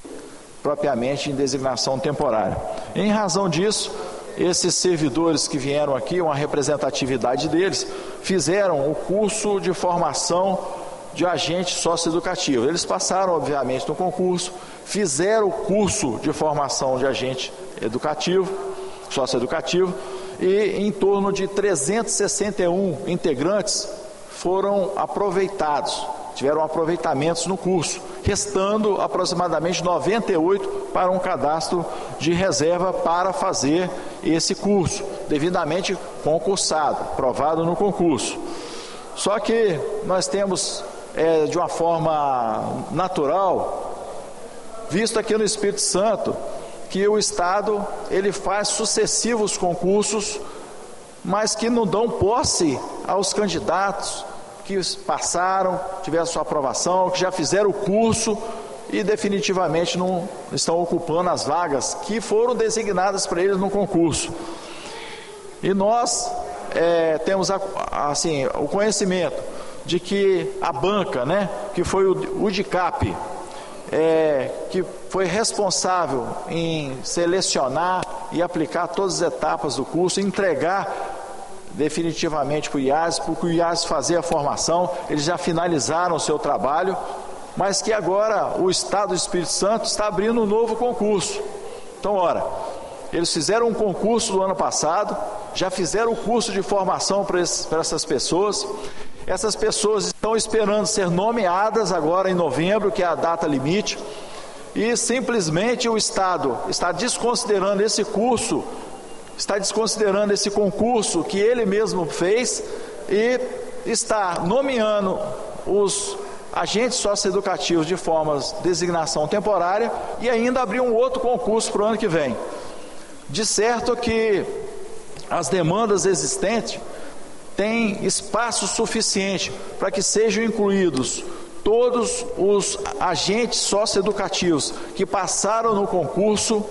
propriamente em designação temporária. Em razão disso, esses servidores que vieram aqui, uma representatividade deles, fizeram o curso de formação de agente socioeducativo. Eles passaram, obviamente, no concurso, fizeram o curso de formação de agente socioeducativo, e em torno de 361 integrantes foram aproveitados, tiveram aproveitamentos no curso, restando aproximadamente 98 para um cadastro de reserva para fazer esse curso, devidamente concursado, aprovado no concurso. Só que nós temos, de uma forma natural, visto aqui no Espírito Santo, que o Estado ele faz sucessivos concursos, mas que não dão posse aos candidatos que passaram, tiveram sua aprovação, que já fizeram o curso e definitivamente não estão ocupando as vagas que foram designadas para eles no concurso. E nós temos o conhecimento de que a banca, que foi o UDICAP, que foi responsável em selecionar e aplicar todas as etapas do curso, entregar definitivamente para o IAS, porque o IAS fazer a formação, eles já finalizaram o seu trabalho, mas que agora o Estado do Espírito Santo está abrindo um novo concurso. Então, eles fizeram um concurso do ano passado, já fizeram o curso de formação para essas pessoas. Essas pessoas estão esperando ser nomeadas agora em novembro, que é a data limite, e simplesmente o Estado está desconsiderando esse curso, está desconsiderando esse concurso que ele mesmo fez e está nomeando os agentes socioeducativos de forma de designação temporária e ainda abrir um outro concurso para o ano que vem. De certo que as demandas existentes têm espaço suficiente para que sejam incluídos todos os agentes socioeducativos que passaram no concurso,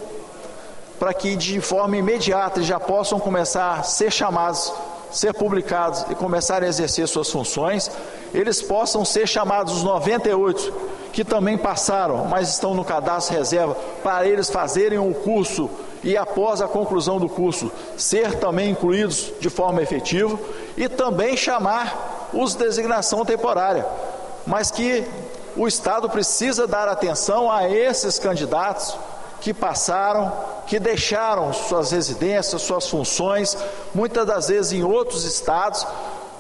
para que de forma imediata eles já possam começar a ser chamados, ser publicados e começarem a exercer suas funções. Eles possam ser chamados os 98 que também passaram, mas estão no cadastro reserva, para eles fazerem o curso e após a conclusão do curso ser também incluídos de forma efetiva, e também chamar os de designação temporária, mas que o Estado precisa dar atenção a esses candidatos que passaram, que deixaram suas residências, suas funções, muitas das vezes em outros estados,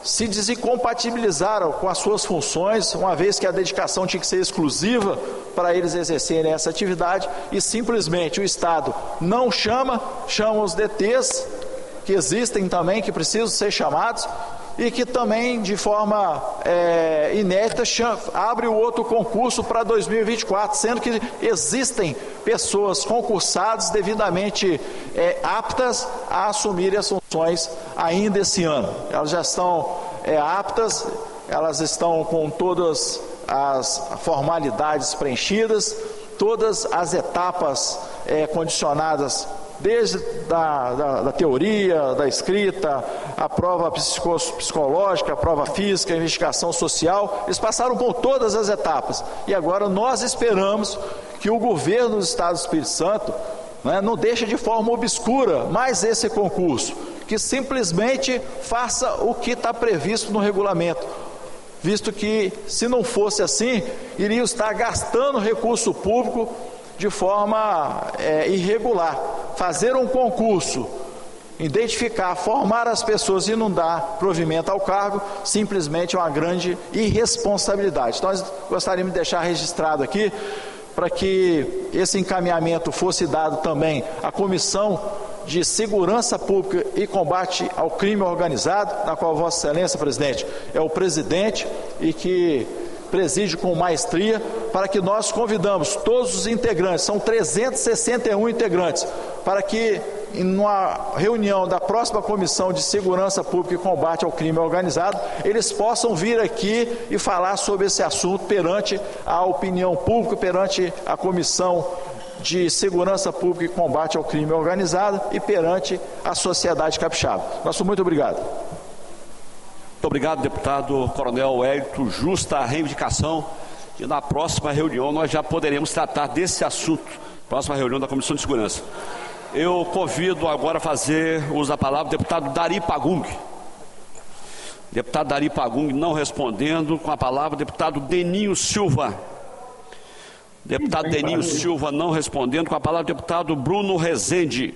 se desincompatibilizaram com as suas funções, uma vez que a dedicação tinha que ser exclusiva para eles exercerem essa atividade, e simplesmente o Estado não chama os DTs, que existem também, que precisam ser chamados, e que também, de forma inédita, abre o outro concurso para 2024, sendo que existem pessoas concursadas devidamente aptas a assumirem as funções ainda esse ano. Elas já estão aptas, elas estão com todas as formalidades preenchidas, todas as etapas condicionadas, desde da teoria, da escrita, a prova psicológica, a prova física, a investigação social. Eles passaram por todas as etapas e agora nós esperamos que o governo do Estado do Espírito Santo não deixe de forma obscura mais esse concurso, que simplesmente faça o que está previsto no regulamento, visto que, se não fosse assim, iriam estar gastando recurso público de forma irregular. Fazer um concurso identificar, formar as pessoas e não dar provimento ao cargo, simplesmente é uma grande irresponsabilidade. Então, nós gostaríamos de deixar registrado aqui, para que esse encaminhamento fosse dado também à Comissão de Segurança Pública e Combate ao Crime Organizado, na qual Vossa Excelência, presidente, é o presidente e que preside com maestria, para que nós convidamos todos os integrantes, são 361 integrantes, para que em uma reunião da próxima Comissão de Segurança Pública e Combate ao Crime Organizado, eles possam vir aqui e falar sobre esse assunto perante a opinião pública, perante a Comissão de Segurança Pública e Combate ao Crime Organizado e perante a sociedade capixaba. Nosso muito obrigado. Muito obrigado, deputado Coronel Wellington. Justa a reivindicação, e na próxima reunião nós já poderemos tratar desse assunto, próxima reunião da Comissão de Segurança. Eu convido agora a fazer uso da palavra o deputado Dari Pagung. Deputado Dari Pagung não respondendo. Com a palavra, deputado Deninho Silva. Deputado Deninho Silva não respondendo. Com a palavra, deputado Bruno Rezende.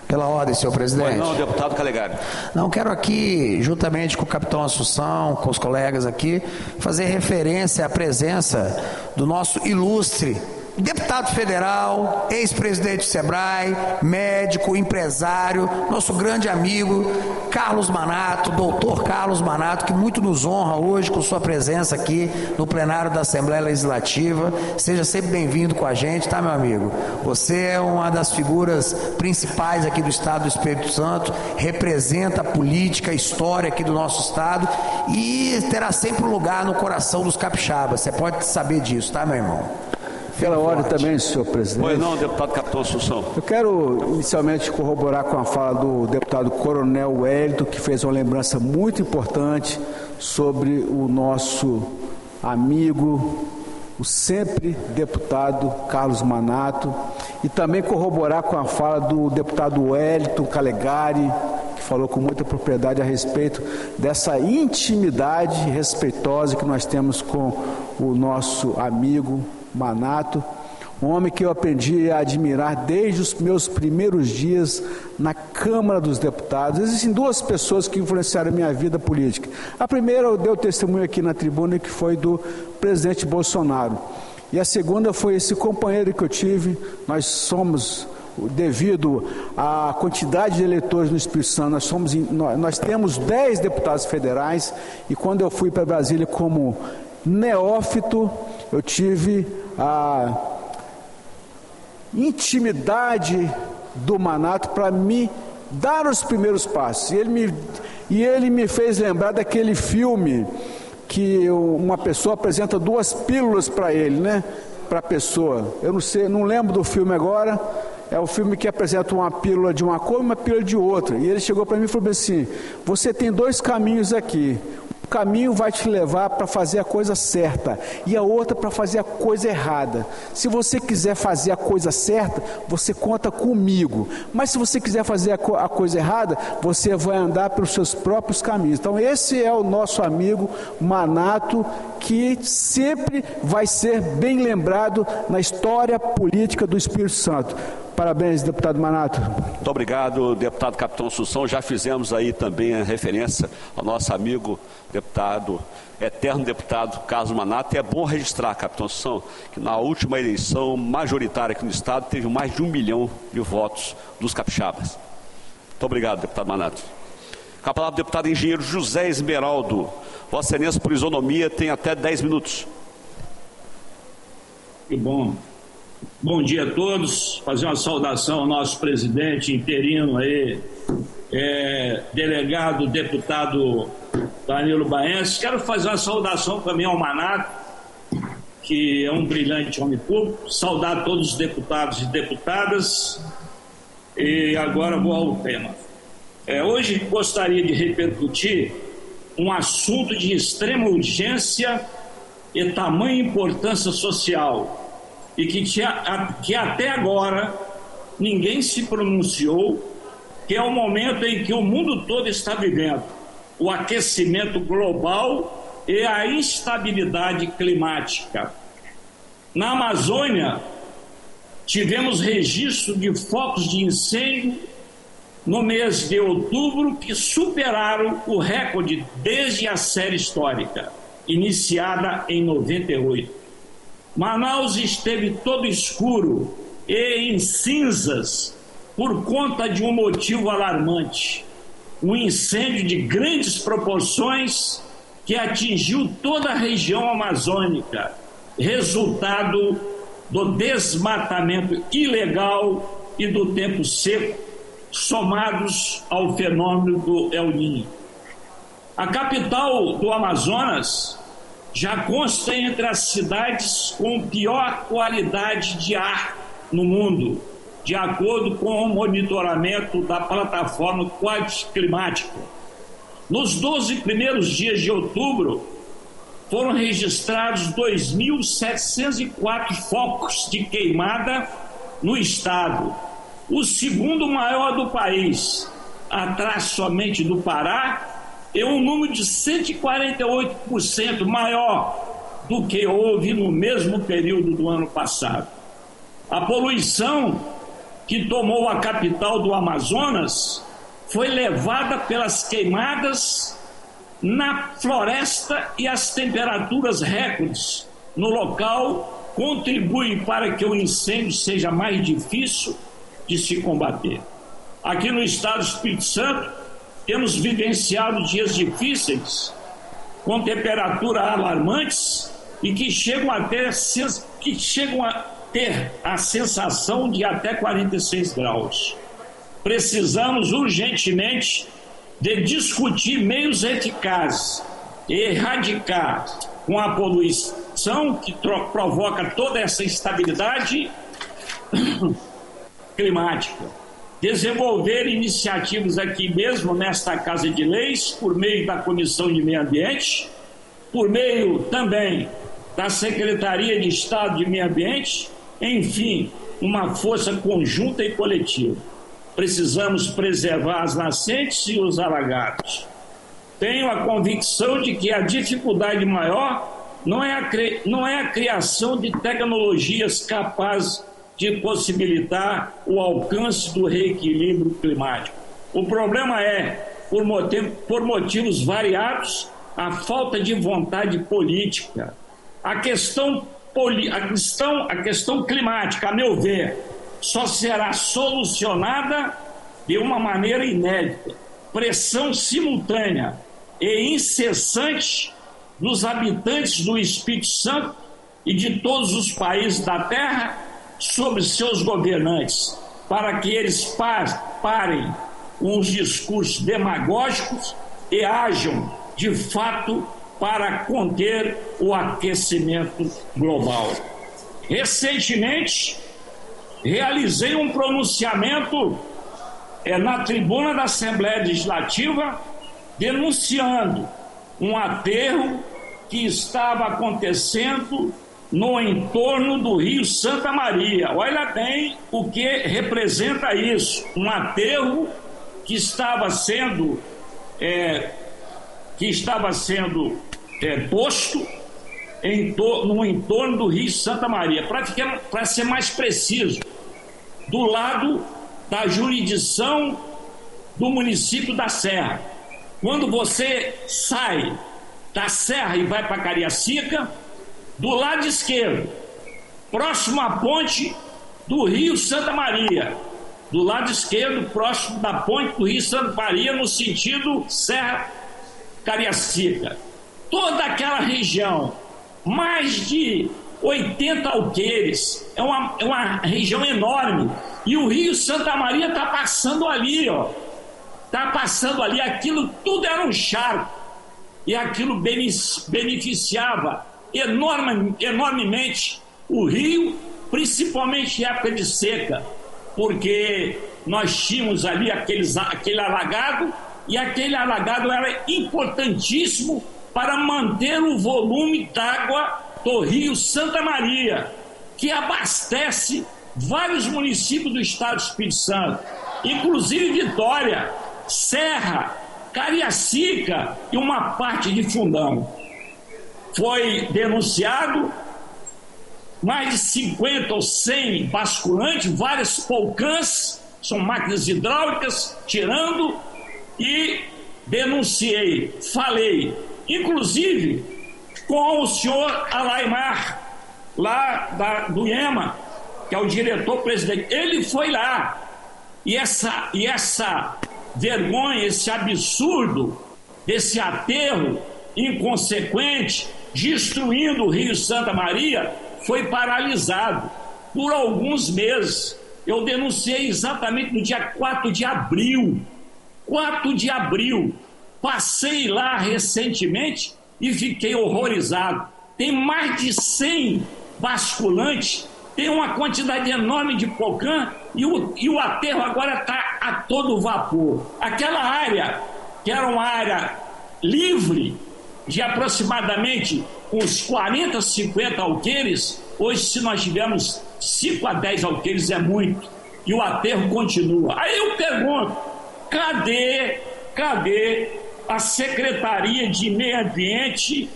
Pela ordem, senhor presidente. Não, deputado Calegari. Não, quero aqui, juntamente com o capitão Assunção, com os colegas aqui, fazer referência à presença do nosso ilustre deputado federal, ex-presidente do SEBRAE, médico, empresário, nosso grande amigo Carlos Manato, doutor Carlos Manato, que muito nos honra hoje com sua presença aqui no plenário da Assembleia Legislativa. Seja sempre bem-vindo com a gente, tá, meu amigo? Você é uma das figuras principais aqui do Estado do Espírito Santo, representa a política, a história aqui do nosso Estado e terá sempre um lugar no coração dos capixabas. Você pode saber disso, tá, meu irmão? Pela ordem também, senhor presidente. Pois não, deputado capitão Assunção. Eu quero inicialmente corroborar com a fala do deputado Coronel Wellington, que fez uma lembrança muito importante sobre o nosso amigo, o sempre deputado Carlos Manato, e também corroborar com a fala do deputado Wellington Calegari, que falou com muita propriedade a respeito dessa intimidade respeitosa que nós temos com o nosso amigo Manato, um homem que eu aprendi a admirar desde os meus primeiros dias na Câmara dos Deputados. Existem duas pessoas que influenciaram a minha vida política. A primeira eu dei o testemunho aqui na tribuna, que foi do presidente Bolsonaro. E a segunda foi esse companheiro que eu tive. Nós somos, devido à quantidade de eleitores no Espírito Santo, nós temos 10 deputados federais, e quando eu fui para Brasília como neófito, eu tive a intimidade do Manato para me dar os primeiros passos. E ele me fez lembrar daquele filme que uma pessoa apresenta 2 pílulas para ele, né? Para a pessoa. Eu não sei, não lembro do filme agora. É o filme que apresenta uma pílula de uma cor e uma pílula de outra. E ele chegou para mim e falou assim: você tem 2 caminhos aqui. Um caminho vai te levar para fazer a coisa certa e a outra para fazer a coisa errada. Se você quiser fazer a coisa certa, você conta comigo. Mas se você quiser fazer a coisa errada, você vai andar pelos seus próprios caminhos. Então esse é o nosso amigo Manato, que sempre vai ser bem lembrado na história política do Espírito Santo. Parabéns, deputado Manato. Muito obrigado, deputado capitão Assunção. Já fizemos aí também a referência ao nosso amigo deputado, eterno deputado Carlos Manato. E é bom registrar, capitão Assunção, que na última eleição majoritária aqui no Estado teve mais de 1 milhão de votos dos capixabas. Muito obrigado, deputado Manato. Com a palavra do deputado engenheiro José Esmeraldo. Vossa Excelência, por isonomia, tem até 10 minutos. Que bom. Bom dia a todos. Fazer uma saudação ao nosso presidente interino aí, delegado, deputado Danilo Baense. Quero fazer uma saudação também ao Manato, que é um brilhante homem público. Saudar todos os deputados e deputadas. E agora vou ao tema. Hoje gostaria de repercutir um assunto de extrema urgência e tamanha importância social, e que até agora ninguém se pronunciou, que é o momento em que o mundo todo está vivendo, o aquecimento global e a instabilidade climática. Na Amazônia, tivemos registro de focos de incêndio no mês de outubro que superaram o recorde desde a série histórica, iniciada em 98. Manaus esteve todo escuro e em cinzas por conta de um motivo alarmante: um incêndio de grandes proporções que atingiu toda a região amazônica, resultado do desmatamento ilegal e do tempo seco, somados ao fenômeno do El Niño. A capital do Amazonas já consta entre as cidades com pior qualidade de ar no mundo, de acordo com o monitoramento da plataforma Quadros Climática. Nos 12 primeiros dias de outubro, foram registrados 2.704 focos de queimada no estado, o segundo maior do país, atrás somente do Pará, é um número de 148% maior do que houve no mesmo período do ano passado. A poluição que tomou a capital do Amazonas foi levada pelas queimadas na floresta, e as temperaturas recordes no local contribuem para que o incêndio seja mais difícil de se combater. Aqui no estado do Espírito Santo, temos vivenciado dias difíceis, com temperaturas alarmantes e que chegam a ter a sensação de até 46 graus. Precisamos urgentemente de discutir meios eficazes e erradicar com a poluição que provoca toda essa instabilidade climática. Desenvolver iniciativas aqui mesmo nesta Casa de Leis, por meio da Comissão de Meio Ambiente, por meio também da Secretaria de Estado de Meio Ambiente, enfim, uma força conjunta e coletiva. Precisamos preservar as nascentes e os alagados. Tenho a convicção de que a dificuldade maior não é a criação de tecnologias capazes de possibilitar o alcance do reequilíbrio climático. O problema é, por motivos variados, a falta de vontade política. A questão climática, a meu ver, só será solucionada de uma maneira inédita: pressão simultânea e incessante dos habitantes do Espírito Santo e de todos os países da Terra sobre seus governantes, para que eles parem com os discursos demagógicos e ajam de fato para conter o aquecimento global. Recentemente, realizei um pronunciamento na tribuna da Assembleia Legislativa denunciando um aterro que estava acontecendo no entorno do Rio Santa Maria. Olha bem o que representa isso: um aterro que estava sendo posto no entorno do Rio Santa Maria, para ser mais preciso, do lado da jurisdição do município da Serra. Quando você sai da Serra e vai para Cariacica, do lado esquerdo, próximo à ponte do Rio Santa Maria, do lado esquerdo, próximo da ponte do Rio Santa Maria, no sentido Serra Cariacica, toda aquela região, mais de 80 alqueires, é uma região enorme, e o Rio Santa Maria está passando ali, aquilo tudo era um charco, e aquilo beneficiava enormemente o rio, principalmente em época de seca, porque nós tínhamos ali aquele alagado, e aquele alagado era importantíssimo para manter o volume d'água do Rio Santa Maria, que abastece vários municípios do estado do Espírito Santo, inclusive Vitória, Serra, Cariacica e uma parte de Fundão. Foi denunciado mais de 50 ou 100 basculantes, várias polcãs, são máquinas hidráulicas, tirando, e denunciei, falei, inclusive com o senhor Alaimar, lá do IEMA, que é o diretor-presidente. Ele foi lá, e essa vergonha, esse absurdo, desse aterro inconsequente, destruindo o Rio Santa Maria, foi paralisado por alguns meses. Eu denunciei exatamente no dia 4 de abril. 4 de abril. Passei lá recentemente e fiquei horrorizado. Tem mais de 100 basculantes, tem uma quantidade enorme de polcã e o aterro agora está a todo vapor. Aquela área, que era uma área livre, de aproximadamente uns 40, 50 alqueires, hoje, se nós tivermos 5 a 10 alqueires, é muito. E o aterro continua. Aí eu pergunto, cadê a Secretaria de Meio Ambiente,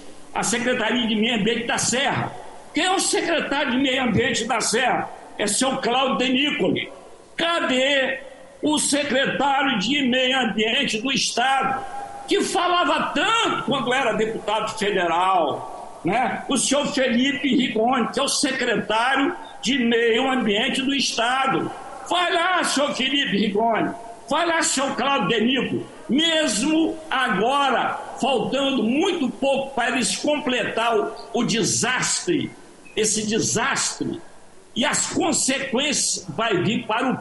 da Serra? Quem é o secretário de Meio Ambiente da Serra? É seu Cláudio Denícoli. Cadê o secretário de Meio Ambiente do Estado, que falava tanto quando era deputado federal, né? O senhor Felipe Rigoni, que é o secretário de Meio Ambiente do Estado. Vai lá, senhor Felipe Rigoni, vai lá, senhor Cláudio Denícoli. Mesmo agora, faltando muito pouco para eles completar o desastre, esse desastre, e as consequências vai vir para o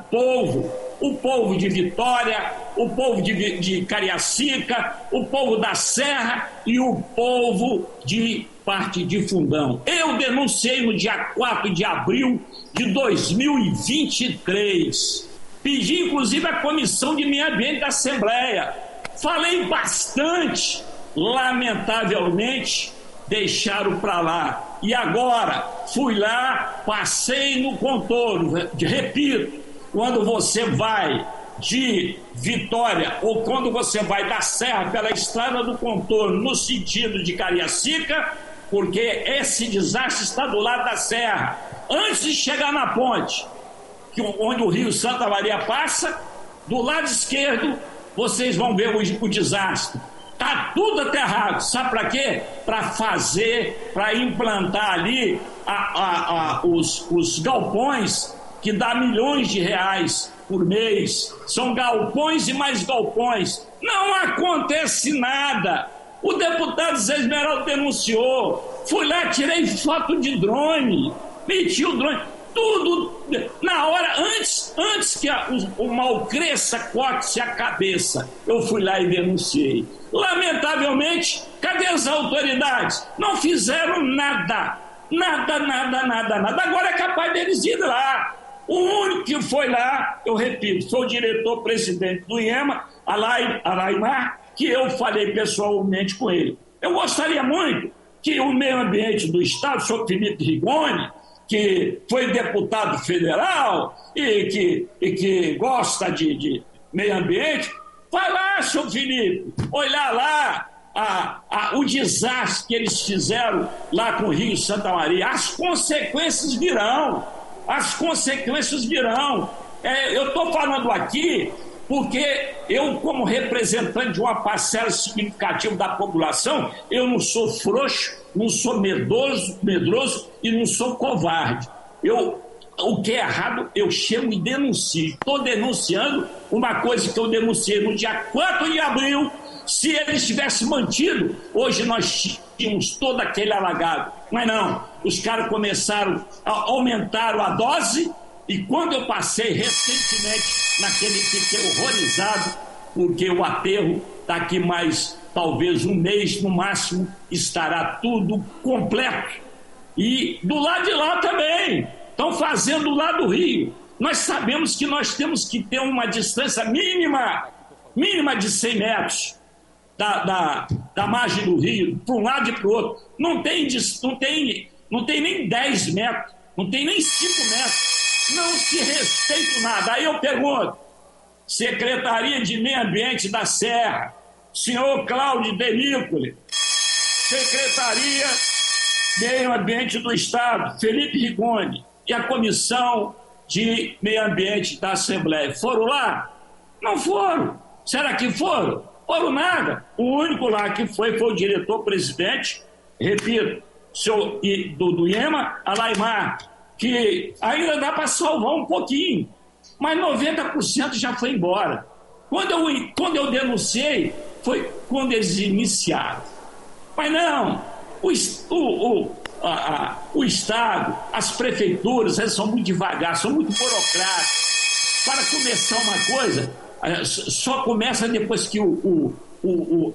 povo de Vitória, o povo de Cariacica, o povo da Serra e o povo de parte de Fundão. Eu denunciei no dia 4 de abril de 2023. Pedi, inclusive, a Comissão de Meio Ambiente da Assembleia. Falei bastante. Lamentavelmente, deixaram para lá. E agora, fui lá, passei no contorno. Repito, quando você vai de Vitória ou quando você vai da Serra pela estrada do contorno no sentido de Cariacica, porque esse desastre está do lado da Serra. Antes de chegar na ponte, onde o Rio Santa Maria passa, do lado esquerdo, vocês vão ver o desastre. Está tudo aterrado. Sabe para quê? Para implantar ali os galpões, que dá milhões de reais por mês. São galpões e mais galpões. Não acontece nada. O deputado Zé Esmeraldo denunciou. Fui lá, tirei foto de drone, meti o drone. Tudo na hora, antes que o mal cresça, corte-se a cabeça. Eu fui lá e denunciei. Lamentavelmente, cadê as autoridades? Não fizeram nada. Nada. Agora é capaz deles ir lá. O único que foi lá, eu repito, foi o diretor-presidente do IEMA, Alaimar, que eu falei pessoalmente com ele. Eu gostaria muito que o meio ambiente do Estado, o senhor Felipe Rigoni, que foi deputado federal e que gosta de meio ambiente, vai lá, senhor Felipe, olhar lá o desastre que eles fizeram lá com o Rio Santa Maria. As consequências virão. Eu estou falando aqui porque eu, como representante de uma parcela significativa da população, eu não sou frouxo, não sou medroso e não sou covarde. O que é errado, eu chamo e denuncio. Estou denunciando uma coisa que eu denunciei no dia 4 de abril. Se eles tivessem mantido, hoje nós tínhamos todo aquele alagado. Mas não, os caras começaram a aumentar a dose. E quando eu passei recentemente naquele, fiquei horrorizado, porque o aterro daqui mais talvez um mês no máximo estará tudo completo. E do lado de lá também estão fazendo do lado do rio. Nós sabemos que nós temos que ter uma distância mínima de 100 metros da margem do rio, para um lado e para o outro. Não tem nem 10 metros. não tem nem 5 metros, não se respeita nada. Aí eu pergunto, Secretaria de Meio Ambiente da Serra, senhor Cláudio Denícoli, Secretaria de Meio Ambiente do Estado, Felipe Rigoni, e a Comissão de Meio Ambiente da Assembleia, foram lá? Não foram. Será que foram? Foram nada. O único lá que foi o diretor-presidente, repito, do IEMA, Alaimar, que ainda dá para salvar um pouquinho, mas 90% já foi embora. Quando eu denunciei, foi quando eles iniciaram. Mas não, o Estado, as prefeituras, elas são muito devagar, são muito burocráticas. Para começar uma coisa, só começa depois que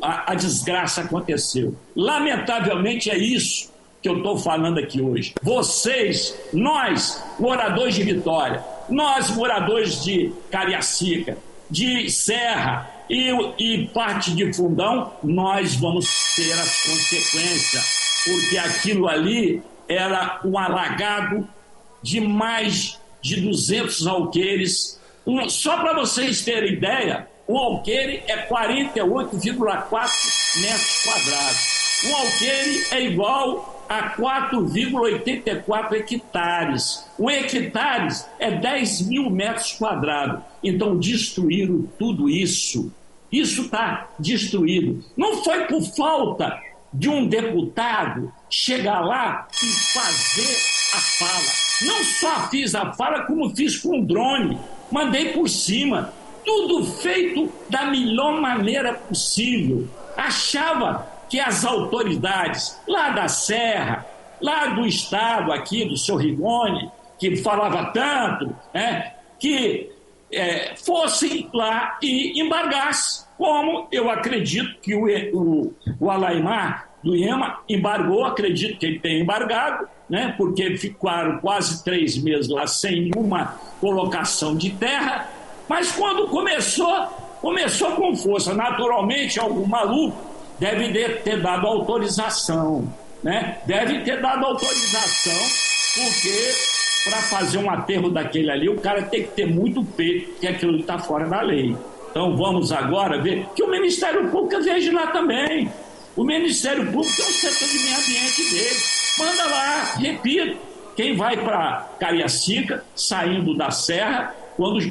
a desgraça aconteceu. Lamentavelmente é isso que eu estou falando aqui hoje. Vocês, nós, moradores de Vitória, nós, moradores de Cariacica, de Serra e parte de Fundão, nós vamos ter as consequências, porque aquilo ali era um alagado de mais de 200 alqueires. Só para vocês terem ideia, um alqueire é 48,4 metros quadrados. Um alqueire é igual a 4,84 hectares. Um hectare é 10 mil metros quadrados. Então destruíram tudo isso. Isso está destruído. Não foi por falta de um deputado chegar lá e fazer a fala. Não só fiz a fala, como fiz com o drone. Mandei por cima. Tudo feito da melhor maneira possível. Achava que as autoridades lá da Serra, lá do Estado, aqui do seu Rigoni, que falava tanto, que fossem lá e embargassem, como eu acredito que o Alaimar do IEMA embargou, acredito que ele tenha embargado, porque ficaram quase 3 meses lá sem nenhuma colocação de terra, mas quando começou com força. Naturalmente, algum maluco deve ter dado autorização, Deve ter dado autorização, porque para fazer um aterro daquele ali, o cara tem que ter muito peito, porque aquilo está fora da lei. Então vamos agora ver que o Ministério Público veja lá também. O Ministério Público tem um setor de meio ambiente dele. Manda lá, repito, quem vai para Cariacica, saindo da Serra,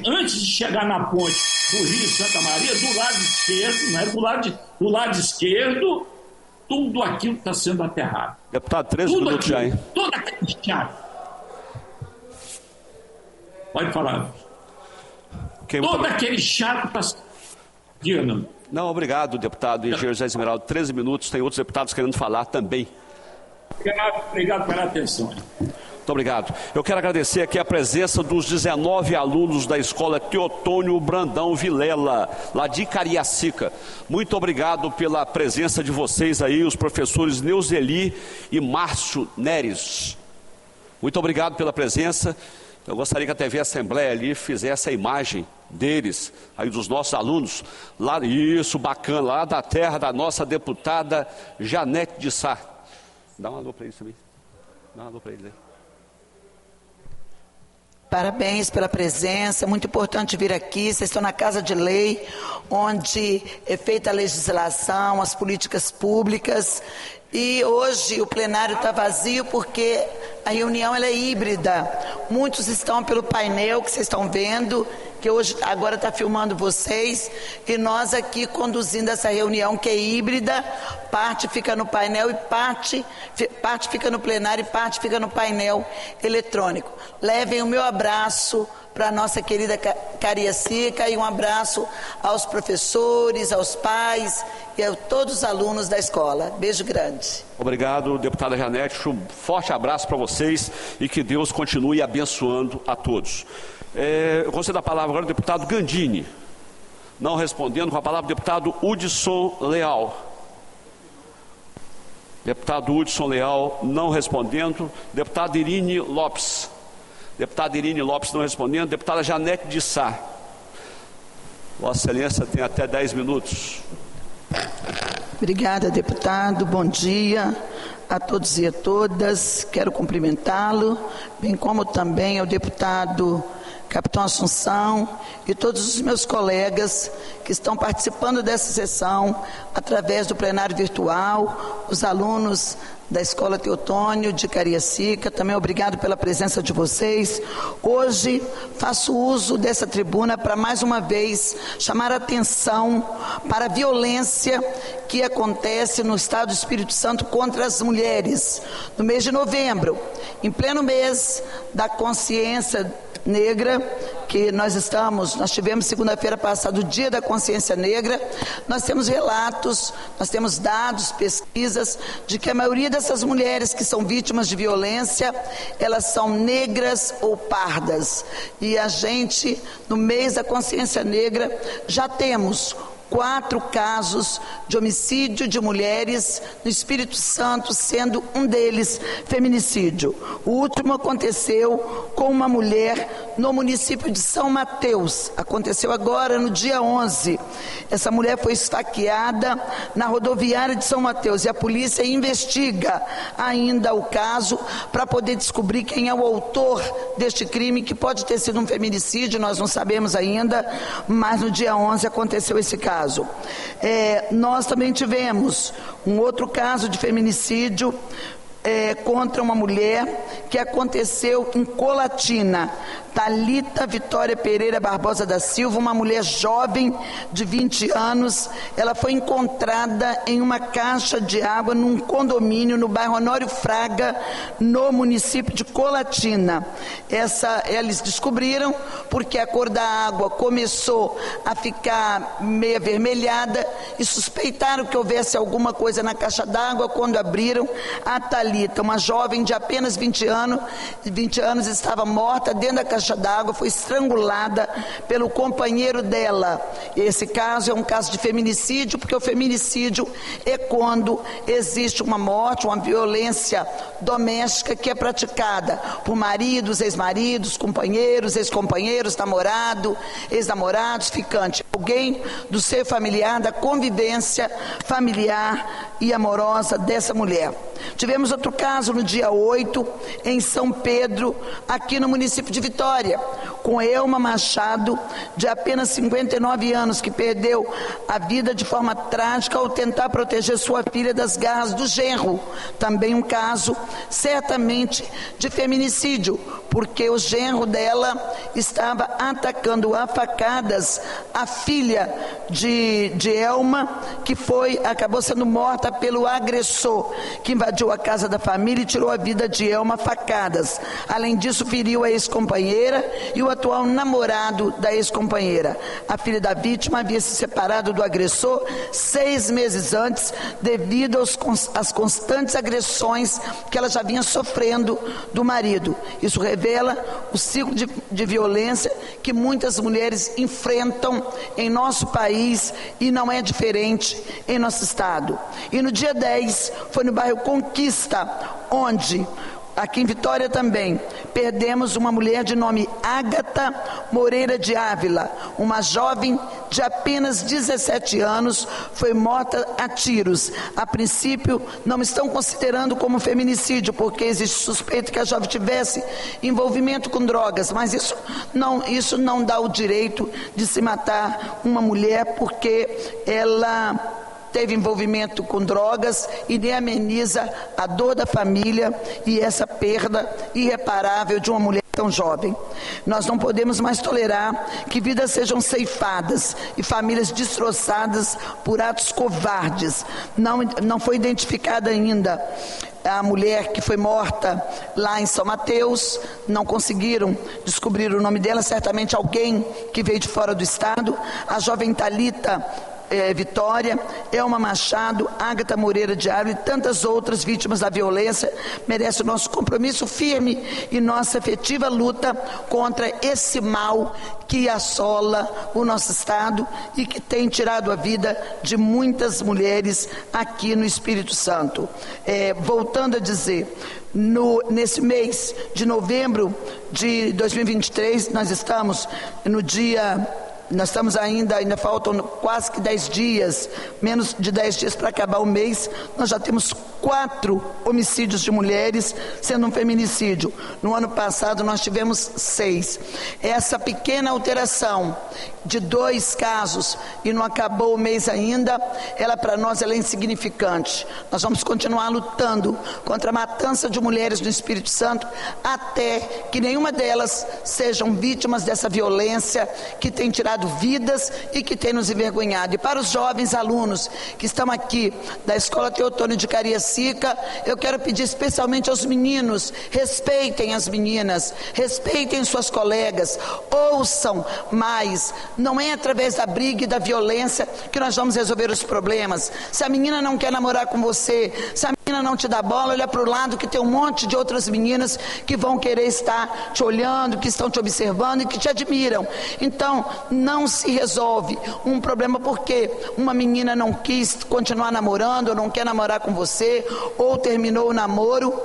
antes de chegar na ponte do Rio Santa Maria, do lado esquerdo, do lado esquerdo, tudo aquilo está sendo aterrado. Deputado, 13 minutos já, hein? Toda aquela estrada. Pode falar. Todo aquele chato está... Diga, não, obrigado, deputado engenheiro José Esmeraldo. 13 minutos, tem outros deputados querendo falar também. Obrigado pela atenção. Muito obrigado. Eu quero agradecer aqui a presença dos 19 alunos da escola Teotônio Brandão Vilela, lá de Cariacica. Muito obrigado pela presença de vocês aí, os professores Neuzeli e Márcio Neres. Muito obrigado pela presença. Eu gostaria que a TV Assembleia ali fizesse a imagem deles, aí dos nossos alunos, lá, isso, bacana, lá da terra da nossa deputada Janete de Sá. Dá um alô para eles também. Dá um alô para eles aí. Parabéns pela presença, muito importante vir aqui. Vocês estão na Casa de Lei, onde é feita a legislação, as políticas públicas. E hoje o plenário está vazio porque a reunião ela é híbrida. Muitos estão pelo painel que vocês estão vendo, que hoje agora está filmando vocês, e nós aqui conduzindo essa reunião que é híbrida, parte fica no painel e parte fica no plenário e parte fica no painel eletrônico. Levem o meu abraço para a nossa querida Cariacica e um abraço aos professores, aos pais e a todos os alunos da escola. Beijo grande. Obrigado, deputada Janete. Um forte abraço para vocês e que Deus continue abençoando a todos. Eu concedo a palavra agora ao deputado Gandini. Não respondendo, com a palavra o deputado Hudson Leal. Deputado Hudson Leal não respondendo. Deputada Irine Lopes. Deputada Irine Lopes não respondendo. Deputada Janete de Sá. Vossa Excelência tem até 10 minutos. Obrigada, deputado. Bom dia a todos e a todas. Quero cumprimentá-lo, bem como também ao deputado Capitão Assunção e todos os meus colegas que estão participando dessa sessão através do plenário virtual, os alunos da Escola Teotônio de Cariacica, também obrigado pela presença de vocês. Hoje faço uso dessa tribuna para mais uma vez chamar a atenção para a violência que acontece no Estado do Espírito Santo contra as mulheres. No mês de novembro, em pleno mês da consciência negra, que nós tivemos segunda-feira passada o Dia da Consciência Negra, nós temos relatos, nós temos dados, pesquisas, de que a maioria dessas mulheres que são vítimas de violência, elas são negras ou pardas. E a gente, no mês da Consciência Negra, já temos 4 casos de homicídio de mulheres no Espírito Santo, sendo um deles feminicídio. O último aconteceu com uma mulher no município de São Mateus. Aconteceu agora no dia 11. Essa mulher foi esfaqueada na rodoviária de São Mateus e a polícia investiga ainda o caso para poder descobrir quem é o autor deste crime, que pode ter sido um feminicídio, nós não sabemos ainda, mas no dia 11 aconteceu esse caso. Nós também tivemos um outro caso de feminicídio contra uma mulher que aconteceu em Colatina. Thalita Vitória Pereira Barbosa da Silva, uma mulher jovem de 20 anos, ela foi encontrada em uma caixa de água num condomínio no bairro Honório Fraga, no município de Colatina. Eles descobriram porque a cor da água começou a ficar meio avermelhada e suspeitaram que houvesse alguma coisa na caixa d'água. Quando abriram, a Thalita, uma jovem de apenas 20 anos, estava morta dentro da caixa d'água, foi estrangulada pelo companheiro dela. Esse caso é um caso de feminicídio, porque o feminicídio é quando existe uma morte, uma violência doméstica que é praticada por maridos, ex-maridos, companheiros, ex-companheiros, namorado, ex-namorados, ficante, alguém do seio familiar, da convivência familiar e amorosa dessa mulher. Tivemos outro caso no dia 8, em São Pedro, aqui no município de Vitória, com Elma Machado, de apenas 59 anos, que perdeu a vida de forma trágica ao tentar proteger sua filha das garras do genro. Também um caso, certamente, de feminicídio, porque o genro dela estava atacando a facadas a filha de Elma, que acabou sendo morta pelo agressor, que invadiu a casa da família e tirou a vida de Elma a facadas. Além disso, feriu a ex-companheira e o atual namorado da ex-companheira. A filha da vítima havia se separado do agressor 6 meses antes, devido às constantes agressões que ela já vinha sofrendo do marido. Isso revela o ciclo de violência que muitas mulheres enfrentam em nosso país e não é diferente em nosso estado. E no dia 10, foi no bairro Conquista, onde, aqui em Vitória também, perdemos uma mulher de nome Ágata Moreira de Ávila, uma jovem de apenas 17 anos, foi morta a tiros. A princípio, não estão considerando como feminicídio, porque existe suspeita que a jovem tivesse envolvimento com drogas, mas isso não dá o direito de se matar uma mulher porque ela teve envolvimento com drogas e nem ameniza a dor da família e essa perda irreparável de uma mulher tão jovem. Nós não podemos mais tolerar que vidas sejam ceifadas e famílias destroçadas por atos covardes. Não foi identificada ainda a mulher que foi morta lá em São Mateus, não conseguiram descobrir o nome dela, certamente alguém que veio de fora do estado. A jovem Thalita Vitória, Elma Machado, Ágata Moreira de Ávila e tantas outras vítimas da violência merece o nosso compromisso firme e nossa efetiva luta contra esse mal que assola o nosso estado e que tem tirado a vida de muitas mulheres aqui no Espírito Santo. Voltando a dizer, nesse mês de novembro de 2023, nós estamos no dia Nós estamos ainda faltam quase que 10 dias, menos de 10 dias para acabar o mês. Nós já temos 4 homicídios de mulheres, sendo um feminicídio. No ano passado nós tivemos 6. Essa pequena alteração de 2 casos e não acabou o mês ainda, ela para nós ela é insignificante. Nós vamos continuar lutando contra a matança de mulheres no Espírito Santo até que nenhuma delas sejam vítimas dessa violência que tem tirado vidas e que tem nos envergonhado. E para os jovens alunos que estão aqui da Escola Teotônio de Cariacica, eu quero pedir especialmente aos meninos: respeitem as meninas, respeitem suas colegas, ouçam mais. Não é através da briga e da violência que nós vamos resolver os problemas. Se a menina não quer namorar com você, se a menina não te dá bola, olha para o lado que tem um monte de outras meninas que vão querer estar te olhando, que estão te observando e que te admiram. Então, não se resolve um problema porque uma menina não quis continuar namorando, ou não quer namorar com você, ou terminou o namoro,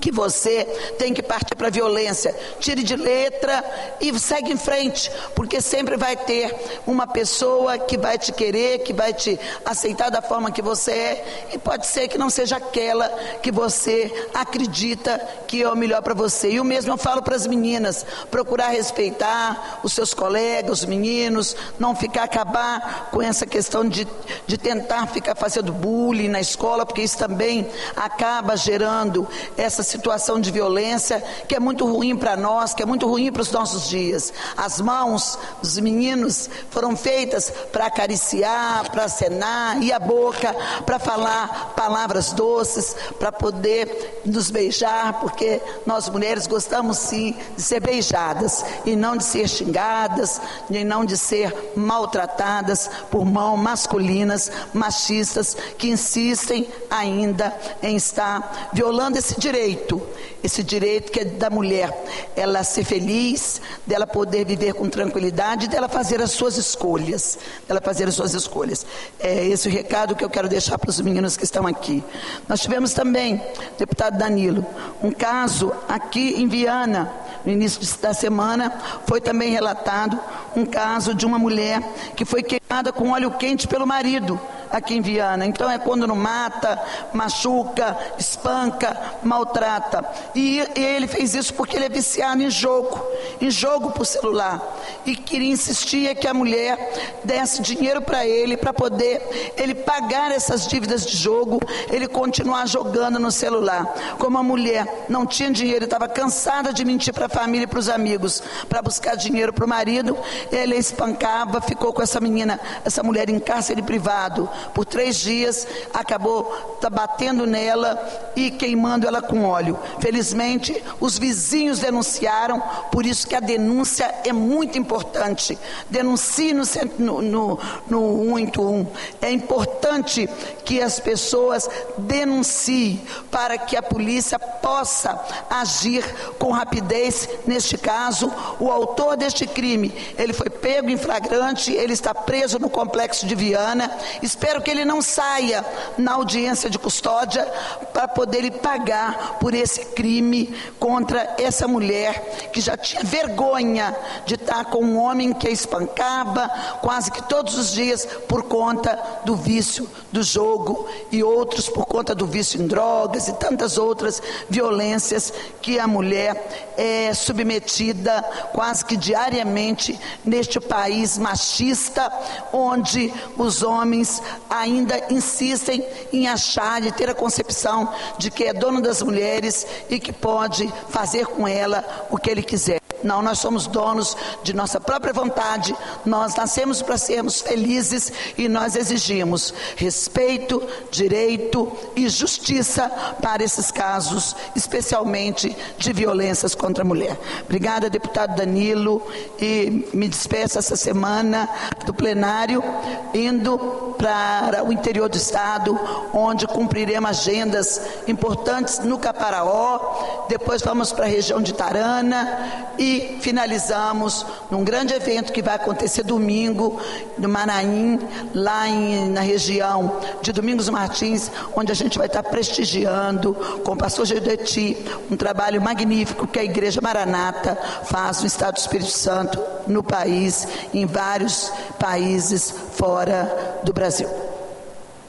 que você tem que partir para a violência. Tire de letra e segue em frente, porque sempre vai ter uma pessoa que vai te querer, que vai te aceitar da forma que você é, e pode ser que não seja aquela que você acredita que é o melhor para você. E o mesmo eu falo para as meninas: procurar respeitar os seus colegas, os meninos, não acabar com essa questão de tentar ficar fazendo bullying na escola, porque isso também acaba gerando essa situação de violência que é muito ruim para nós, que é muito ruim para os nossos dias. As mãos dos meninos foram feitas para acariciar, para acenar, e a boca para falar palavras doces, para poder nos beijar, porque nós mulheres gostamos sim de ser beijadas e não de ser xingadas, e não de ser maltratadas por mãos masculinas, machistas, que insistem ainda em estar violando esse direito que é da mulher, ela ser feliz, dela poder viver com tranquilidade, dela fazer as suas escolhas, é esse o recado que eu quero deixar para os meninos que estão aqui. Nós tivemos também, deputado Danilo, um caso aqui em Viana, no início da semana, foi também relatado um caso de uma mulher que foi queimada com óleo quente pelo marido, aqui em Viana. Então é quando não mata, machuca, espanca, maltrata. E ele fez isso porque ele é viciado em jogo por celular, e queria insistir que a mulher desse dinheiro para ele, para poder ele pagar essas dívidas de jogo, ele continuar jogando no celular. Como a mulher não tinha dinheiro, estava cansada de mentir para a família e para os amigos para buscar dinheiro para o marido, ele espancava, ficou com essa mulher em cárcere privado por 3 dias, acabou batendo nela e queimando ela com óleo. Felizmente, os vizinhos denunciaram, por isso que a denúncia é muito importante. Denuncie no 181. É importante que as pessoas denunciem para que a polícia possa agir com rapidez. Neste caso, o autor deste crime, ele foi pego em flagrante, ele está preso no complexo de Viana. Espero que ele não saia na audiência de custódia para poder ele pagar por esse crime contra essa mulher que já tinha vergonha de estar com um homem que a espancava quase que todos os dias por conta do vício do jogo, e outros por conta do vício em drogas e tantas outras violências que a mulher é submetida quase que diariamente neste país machista, onde os homens ainda insistem em achar e ter a concepção de que é dono das mulheres e que pode fazer com ela o que ele quiser. Não, nós somos donos de nossa própria vontade, nós nascemos para sermos felizes e nós exigimos respeito, direito e justiça para esses casos, especialmente de violências contra a mulher. Obrigada, deputado Danilo, e me despeço essa semana do plenário, indo para o interior do estado, onde cumpriremos agendas importantes no Caparaó, depois vamos para a região de Tarana e E finalizamos num grande evento que vai acontecer domingo no Manaim, lá na região de Domingos Martins, onde a gente vai estar prestigiando com o pastor Gedeti um trabalho magnífico que a Igreja Maranata faz no Estado do Espírito Santo, no país, em vários países fora do Brasil.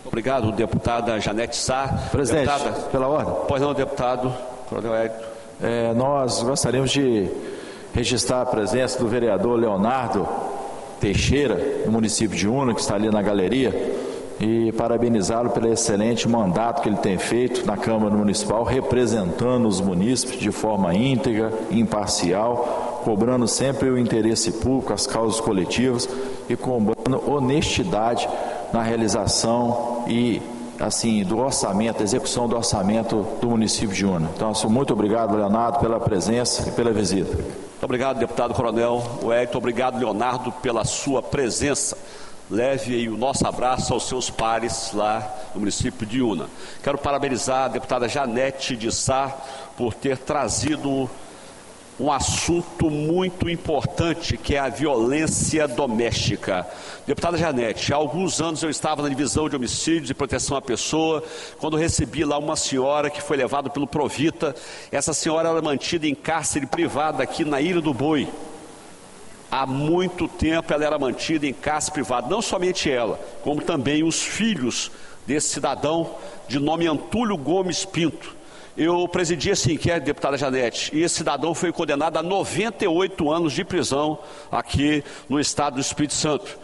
Obrigado, deputada Janete Sá. Presidente, deputada, pela ordem. Pois não, deputado Coronel Hélio. Nós gostaríamos de registrar a presença do vereador Leonardo Teixeira, do município de Una, que está ali na galeria, e parabenizá-lo pelo excelente mandato que ele tem feito na Câmara Municipal, representando os munícipes de forma íntegra, imparcial, cobrando sempre o interesse público, as causas coletivas e cobrando honestidade na realização e assim, do orçamento, execução do orçamento do município de Una. Então, muito obrigado, Leonardo, pela presença e pela visita. Muito obrigado, deputado Coronel Wellington. Obrigado, Leonardo, pela sua presença. Leve aí o nosso abraço aos seus pares lá no município de Una. Quero parabenizar a deputada Janete de Sá por ter trazido um assunto muito importante, que é a violência doméstica. Deputada Janete, há alguns anos eu estava na divisão de homicídios e proteção à pessoa, quando recebi lá uma senhora que foi levada pelo Provita. Essa senhora era mantida em cárcere privado aqui na Ilha do Boi. Há muito tempo ela era mantida em cárcere privado, não somente ela, como também os filhos desse cidadão de nome Antúlio Gomes Pinto. Eu presidi essa inquérito, deputada Janete, e esse cidadão foi condenado a 98 anos de prisão aqui no estado do Espírito Santo.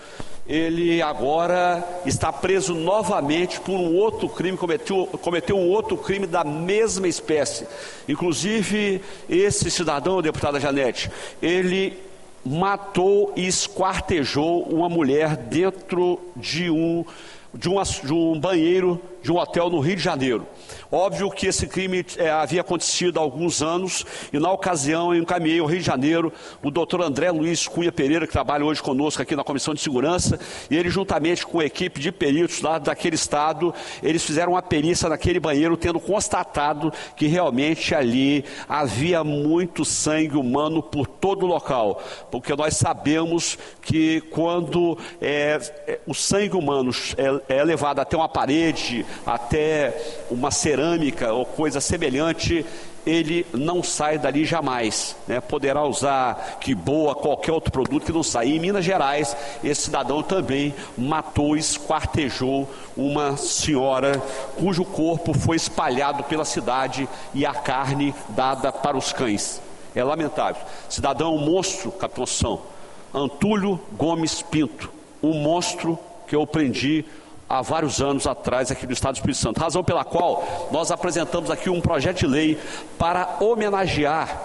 Ele agora está preso novamente por um outro crime, cometeu um outro crime da mesma espécie. Inclusive, esse cidadão, deputada Janete, ele matou e esquartejou uma mulher dentro de um banheiro de um hotel no Rio de Janeiro. Óbvio que esse crime havia acontecido há alguns anos e na ocasião eu encaminhei ao Rio de Janeiro o doutor André Luiz Cunha Pereira, que trabalha hoje conosco aqui na Comissão de Segurança, e ele juntamente com a equipe de peritos lá daquele estado, eles fizeram uma perícia naquele banheiro, tendo constatado que realmente ali havia muito sangue humano por todo o local, porque nós sabemos que quando o sangue humano é levado até uma parede, até uma cerâmica ou coisa semelhante, ele não sai dali jamais, né? Poderá usar que boa, qualquer outro produto que não sai. Em Minas Gerais, esse cidadão também matou e esquartejou uma senhora cujo corpo foi espalhado pela cidade e a carne dada para os cães. É lamentável. Cidadão monstro, capitão São Antúlio Gomes Pinto, um monstro que eu prendi há vários anos atrás aqui no estado do Espírito Santo, razão pela qual nós apresentamos aqui um projeto de lei para homenagear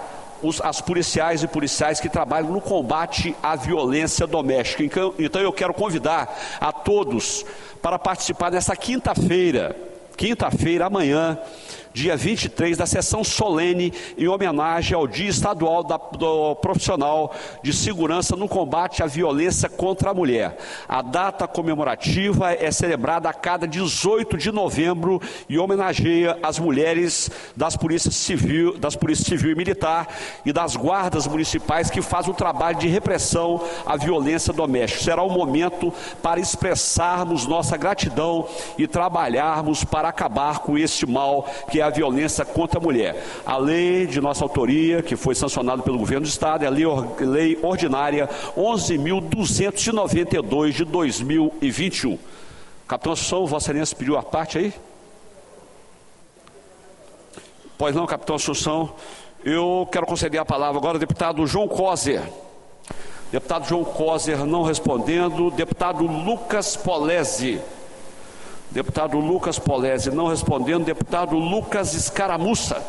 as policiais e policiais que trabalham no combate à violência doméstica. Então eu quero convidar a todos para participar nessa quinta-feira, amanhã, dia 23, da sessão solene em homenagem ao Dia Estadual do Profissional de Segurança no combate à violência contra a mulher. A data comemorativa é celebrada a cada 18 de novembro e homenageia as mulheres das polícias civil e militar e das guardas municipais que fazem o trabalho de repressão à violência doméstica. Será um momento para expressarmos nossa gratidão e trabalharmos para acabar com este mal que é a violência contra a mulher. A lei de nossa autoria, que foi sancionada pelo governo do estado, é a lei ordinária 11.292 de 2021. Capitão Assunção, Vossa Excelência pediu a parte aí? Pois não, capitão Assunção. Eu quero conceder a palavra agora ao deputado João Coser. Deputado João Coser não respondendo. Deputado Lucas Polese. Deputado Lucas Polese não respondendo. Deputado Lucas Escaramuça.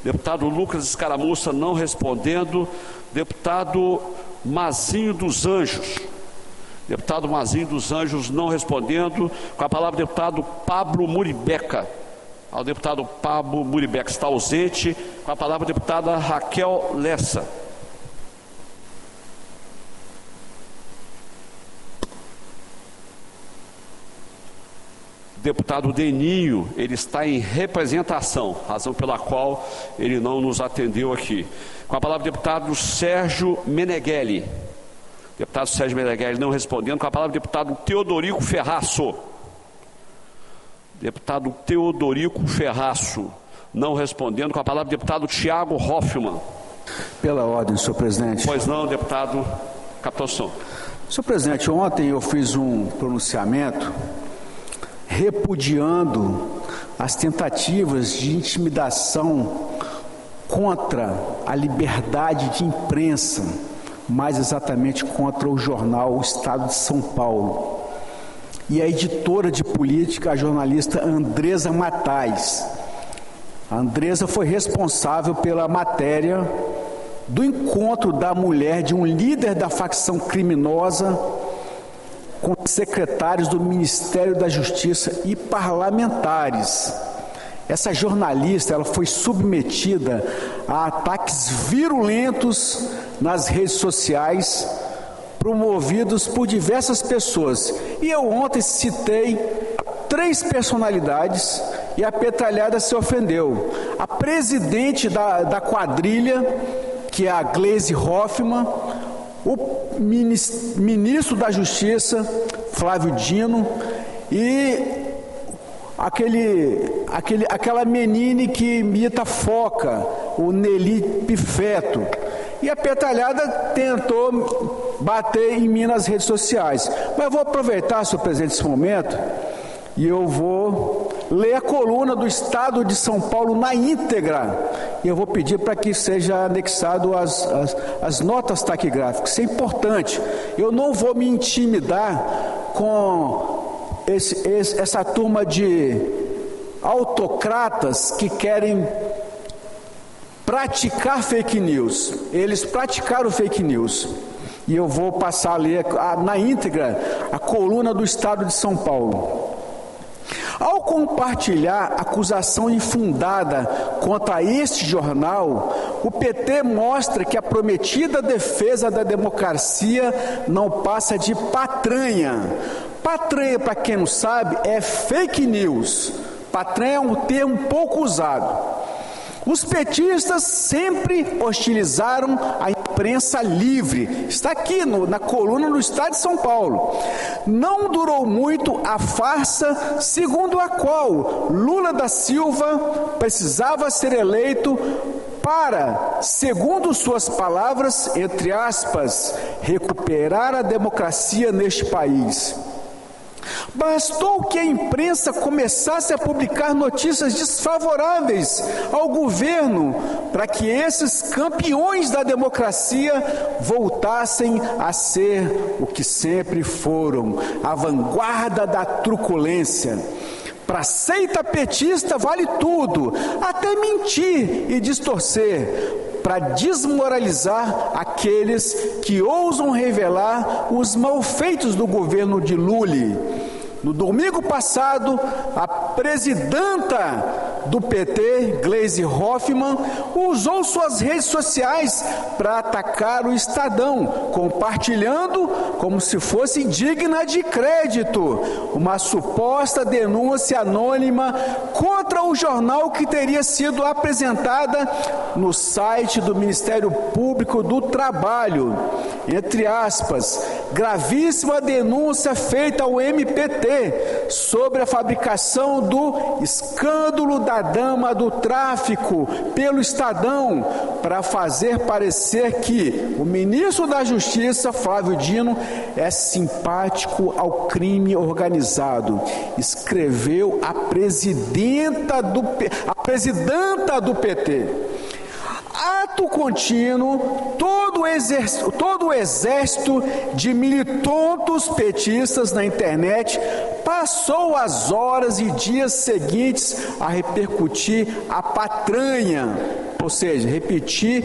Deputado Lucas Escaramuça não respondendo. Deputado Mazinho dos Anjos. Deputado Mazinho dos Anjos não respondendo. Com a palavra, deputado Pablo Muribeca. Ao deputado Pablo Muribeca está ausente. Com a palavra, a deputada Raquel Lessa. deputado Deninho, ele está em representação, razão pela qual ele não nos atendeu aqui. Com a palavra o deputado Sérgio Meneghelli. Deputado Sérgio Meneghelli não respondendo. Com a palavra o deputado Teodorico Ferraço. Deputado Teodorico Ferraço não respondendo. Com a palavra o deputado Tiago Hoffmann. Pela ordem, senhor presidente. Pois não, deputado Capitão. Senhor presidente, ontem eu fiz um pronunciamento repudiando as tentativas de intimidação contra a liberdade de imprensa, mais exatamente contra o jornal O Estado de São Paulo. E a editora de política, a jornalista Andresa Matais. A Andresa foi responsável pela matéria do encontro da mulher de um líder da facção criminosa com secretários do Ministério da Justiça e parlamentares. Essa jornalista, ela foi submetida a ataques virulentos nas redes sociais, promovidos por diversas pessoas. E eu ontem citei 3 personalidades e a petralhada se ofendeu. A presidente da quadrilha, que é a Gleisi Hoffmann, o ministro da Justiça, Flávio Dino, e aquela menine que imita foca, o Nelly Pifeto. E a petralhada tentou bater em mim nas redes sociais. Mas eu vou aproveitar, senhor presidente, esse momento, e eu vou ler a coluna do Estado de São Paulo na íntegra. E eu vou pedir para que seja anexado as notas taquigráficas. Isso é importante. Eu não vou me intimidar com essa turma de autocratas que querem praticar fake news. Eles praticaram fake news. E eu vou passar a ler na íntegra a coluna do Estado de São Paulo. Ao compartilhar acusação infundada contra este jornal, o PT mostra que a prometida defesa da democracia não passa de patranha. Patranha, para quem não sabe, é fake news. Patranha é um termo pouco usado. Os petistas sempre hostilizaram a imprensa livre. Está aqui na coluna do Estado de São Paulo. Não durou muito a farsa segundo a qual Lula da Silva precisava ser eleito para, segundo suas palavras, entre aspas, recuperar a democracia neste país. Bastou que a imprensa começasse a publicar notícias desfavoráveis ao governo para que esses campeões da democracia voltassem a ser o que sempre foram, a vanguarda da truculência. Para a seita petista vale tudo, até mentir e distorcer, para desmoralizar aqueles que ousam revelar os malfeitos do governo de Lula. No domingo passado, a presidenta do PT, Gleisi Hoffmann, usou suas redes sociais para atacar o Estadão, compartilhando, como se fosse digna de crédito, uma suposta denúncia anônima contra o jornal que teria sido apresentada no site do Ministério Público do Trabalho. Entre aspas, gravíssima denúncia feita ao MPT sobre a fabricação do escândalo da dama do tráfico pelo Estadão, para fazer parecer que o ministro da Justiça, Flávio Dino, é simpático ao crime organizado. Escreveu a presidenta do PT. Ato contínuo, todo o exército de militantes petistas na internet passou as horas e dias seguintes a repercutir a patranha, ou seja, repetir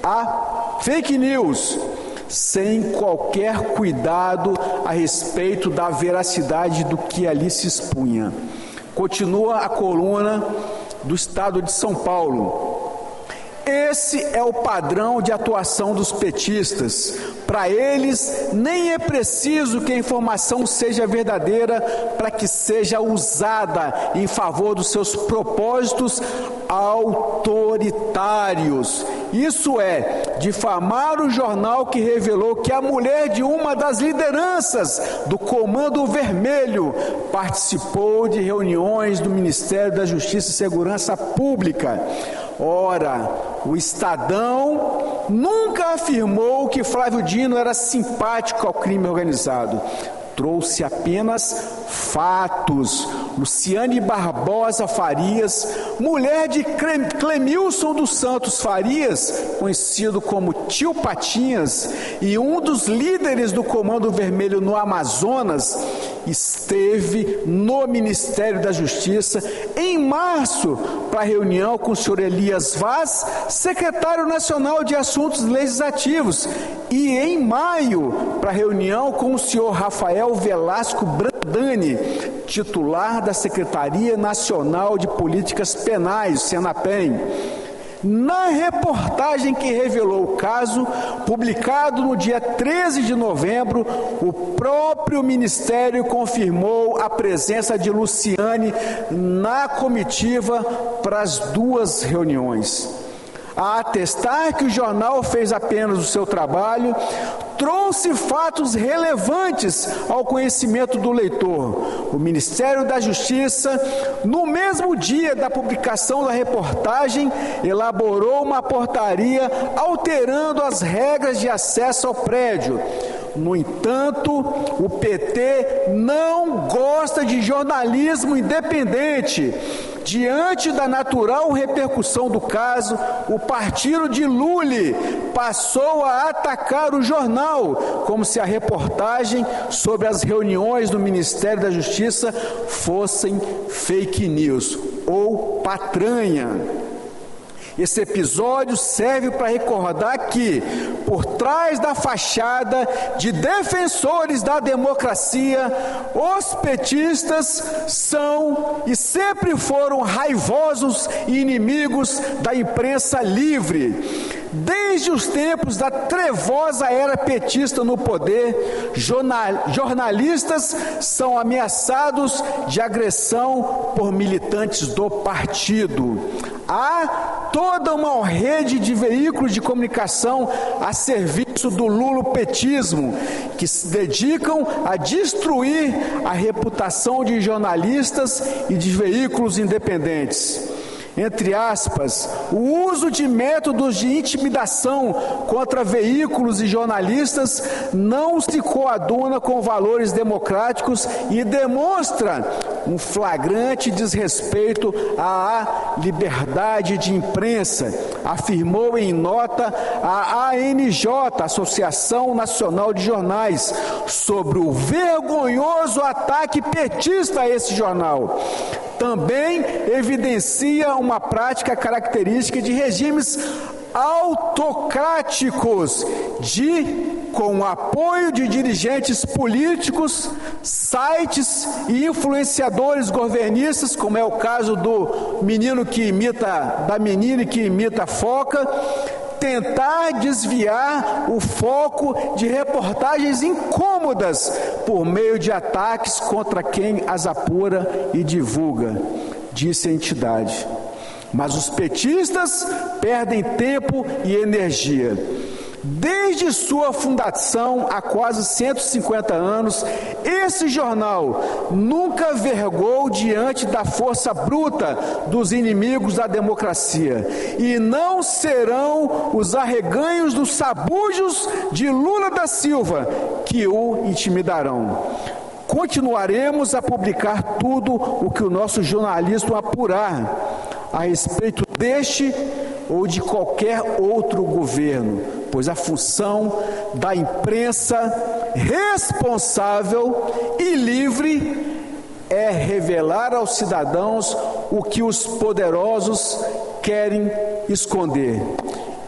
a fake news, sem qualquer cuidado a respeito da veracidade do que ali se expunha. Continua a coluna do Estado de São Paulo. Esse é o padrão de atuação dos petistas. Para eles, nem é preciso que a informação seja verdadeira para que seja usada em favor dos seus propósitos autoritários. Isso é, difamar o jornal que revelou que a mulher de uma das lideranças do Comando Vermelho participou de reuniões do Ministério da Justiça e Segurança Pública. Ora, o Estadão nunca afirmou que Flávio Dino era simpático ao crime organizado. Trouxe apenas fatos. Luciane Barbosa Farias, mulher de Clemilson dos Santos Farias, conhecido como Tio Patinhas, e um dos líderes do Comando Vermelho no Amazonas, esteve no Ministério da Justiça em março para reunião com o senhor Elias Vaz, secretário nacional de Assuntos Legislativos, e em maio para reunião com o senhor Rafael Velasco Brandani, titular da Secretaria Nacional de Políticas Penais, Senapen. Na reportagem que revelou o caso, publicado no dia 13 de novembro, o próprio Ministério confirmou a presença de Luciane na comitiva para as duas reuniões. A atestar que o jornal fez apenas o seu trabalho, trouxe fatos relevantes ao conhecimento do leitor. O Ministério da Justiça, no mesmo dia da publicação da reportagem, elaborou uma portaria alterando as regras de acesso ao prédio. No entanto, o PT não gosta de jornalismo independente. Diante da natural repercussão do caso, o partido de Lully passou a atacar o jornal, como se a reportagem sobre as reuniões do Ministério da Justiça fossem fake news ou patranha. Esse episódio serve para recordar que, por trás da fachada de defensores da democracia, os petistas são e sempre foram raivosos e inimigos da imprensa livre. Desde os tempos da trevosa era petista no poder, jornalistas são ameaçados de agressão por militantes do partido. Há toda uma rede de veículos de comunicação a serviço do lulopetismo, que se dedicam a destruir a reputação de jornalistas e de veículos independentes. Entre aspas, o uso de métodos de intimidação contra veículos e jornalistas não se coaduna com valores democráticos e demonstra um flagrante desrespeito à liberdade de imprensa, afirmou em nota a ANJ, Associação Nacional de Jornais, sobre o vergonhoso ataque petista a esse jornal. Também evidencia uma prática característica de regimes autocráticos, com o apoio de dirigentes políticos, sites e influenciadores governistas, como é o caso da menina que imita a foca, tentar desviar o foco de reportagens incômodas por meio de ataques contra quem as apura e divulga, disse a entidade. Mas os petistas perdem tempo e energia. Desde sua fundação, há quase 150 anos, esse jornal nunca vergou diante da força bruta dos inimigos da democracia, e não serão os arreganhos dos sabujos de Lula da Silva que o intimidarão. Continuaremos a publicar tudo o que o nosso jornalismo apurar a respeito deste ou de qualquer outro governo, pois a função da imprensa responsável e livre é revelar aos cidadãos o que os poderosos querem esconder.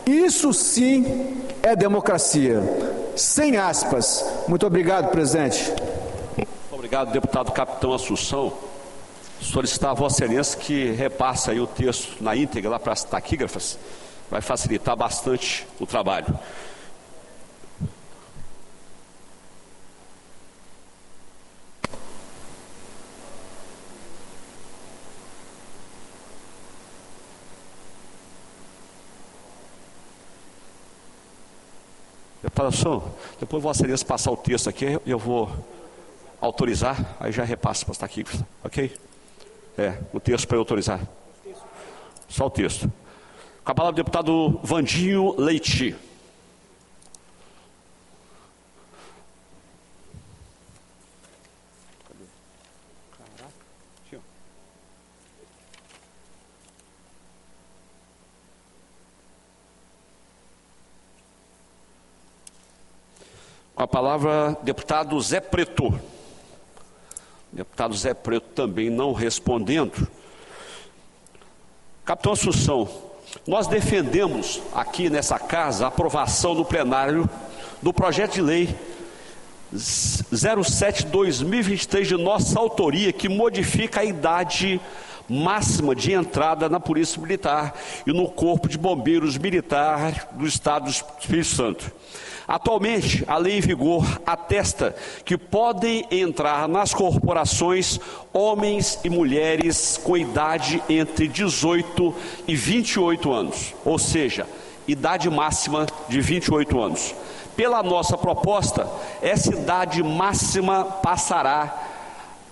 Isso sim é democracia. Sem aspas. Muito obrigado, presidente. Obrigado, deputado Capitão Assunção. Solicitar a Vossa Excelência que repasse aí o texto na íntegra lá para as taquígrafas, vai facilitar bastante o trabalho. Deputação, depois Vossa Excelência passar o texto aqui, eu vou autorizar, aí já repasso para estar aqui, ok? O texto para eu autorizar. Só o texto. Com a palavra do deputado Vandinho Leite. Com a palavra, deputado Zé Preto. Deputado Zé Preto também não respondendo. Capitão Assunção, nós defendemos aqui nessa casa a aprovação no plenário do projeto de lei 07/2023 de nossa autoria, que modifica a idade máxima de entrada na Polícia Militar e no Corpo de Bombeiros Militar do Estado do Espírito Santo. Atualmente, a lei em vigor atesta que podem entrar nas corporações homens e mulheres com idade entre 18 e 28 anos, ou seja, idade máxima de 28 anos. Pela nossa proposta, essa idade máxima passará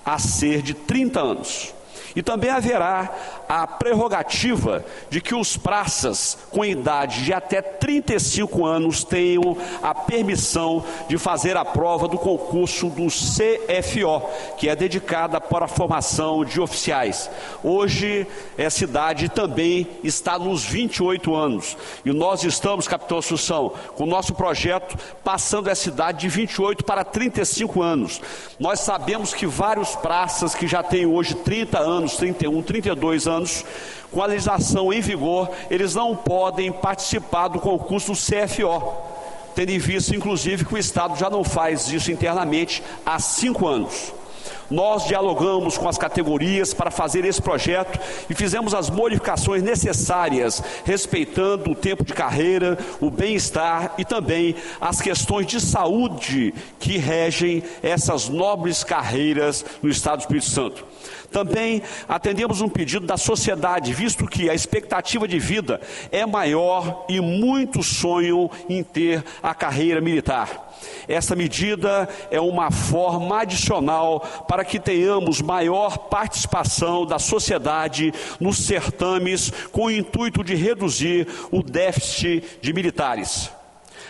a ser de 30 anos. E também haverá a prerrogativa de que os praças com idade de até 35 anos tenham a permissão de fazer a prova do concurso do CFO, que é dedicada para a formação de oficiais. Hoje, essa idade também está nos 28 anos. E nós estamos, capitão Assunção, com o nosso projeto passando essa idade de 28 para 35 anos. Nós sabemos que vários praças que já têm hoje 30 anos, 31, 32 anos, com a legislação em vigor, eles não podem participar do concurso do CFO, tendo em vista, inclusive, que o Estado já não faz isso internamente há 5 anos. Nós dialogamos com as categorias para fazer esse projeto e fizemos as modificações necessárias, respeitando o tempo de carreira, o bem-estar e também as questões de saúde que regem essas nobres carreiras no Estado do Espírito Santo. Também atendemos um pedido da sociedade, visto que a expectativa de vida é maior e muitos sonham em ter a carreira militar. Essa medida é uma forma adicional para que tenhamos maior participação da sociedade nos certames, com o intuito de reduzir o déficit de militares.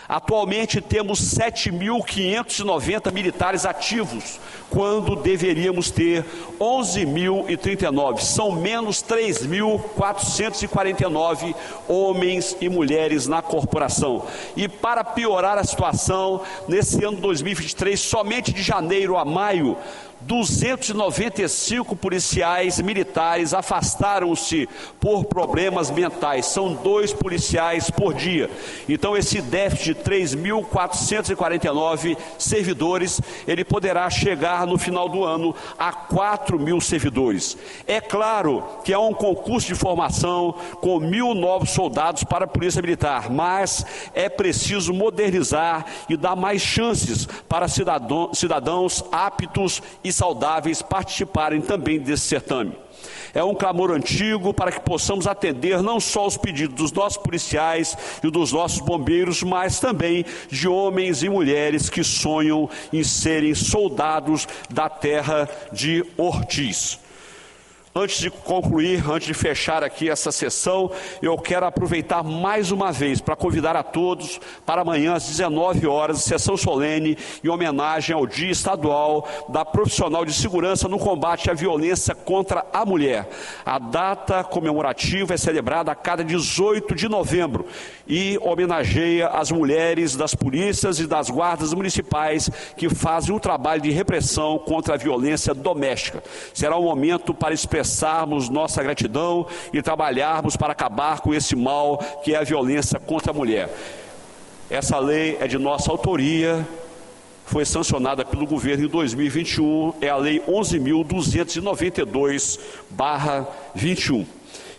Atualmente temos 7.590 militares ativos, quando deveríamos ter 11.039. São menos 3.449 homens e mulheres na corporação. E para piorar a situação, nesse ano 2023, somente de janeiro a maio, 295 policiais militares afastaram-se por problemas mentais. São 2 policiais por dia. Então esse déficit de 3.449 servidores, ele poderá chegar no final do ano a 4.000 servidores. É claro que há um concurso de formação com 1.000 novos soldados para a Polícia Militar, mas é preciso modernizar e dar mais chances para cidadãos aptos e saudáveis participarem também desse certame. É um clamor antigo para que possamos atender não só os pedidos dos nossos policiais e dos nossos bombeiros, mas também de homens e mulheres que sonham em serem soldados da terra de Ortiz. Antes de concluir, antes de fechar aqui essa sessão, eu quero aproveitar mais uma vez para convidar a todos para amanhã às 19 horas, sessão solene em homenagem ao Dia Estadual da Profissional de Segurança no Combate à Violência contra a Mulher. A data comemorativa é celebrada a cada 18 de novembro e homenageia as mulheres das polícias e das guardas municipais que fazem o trabalho de repressão contra a violência doméstica. Será um momento para expressarmos nossa gratidão e trabalharmos para acabar com esse mal que é a violência contra a mulher. Essa lei é de nossa autoria, foi sancionada pelo governo em 2021, é a lei 11.292/21.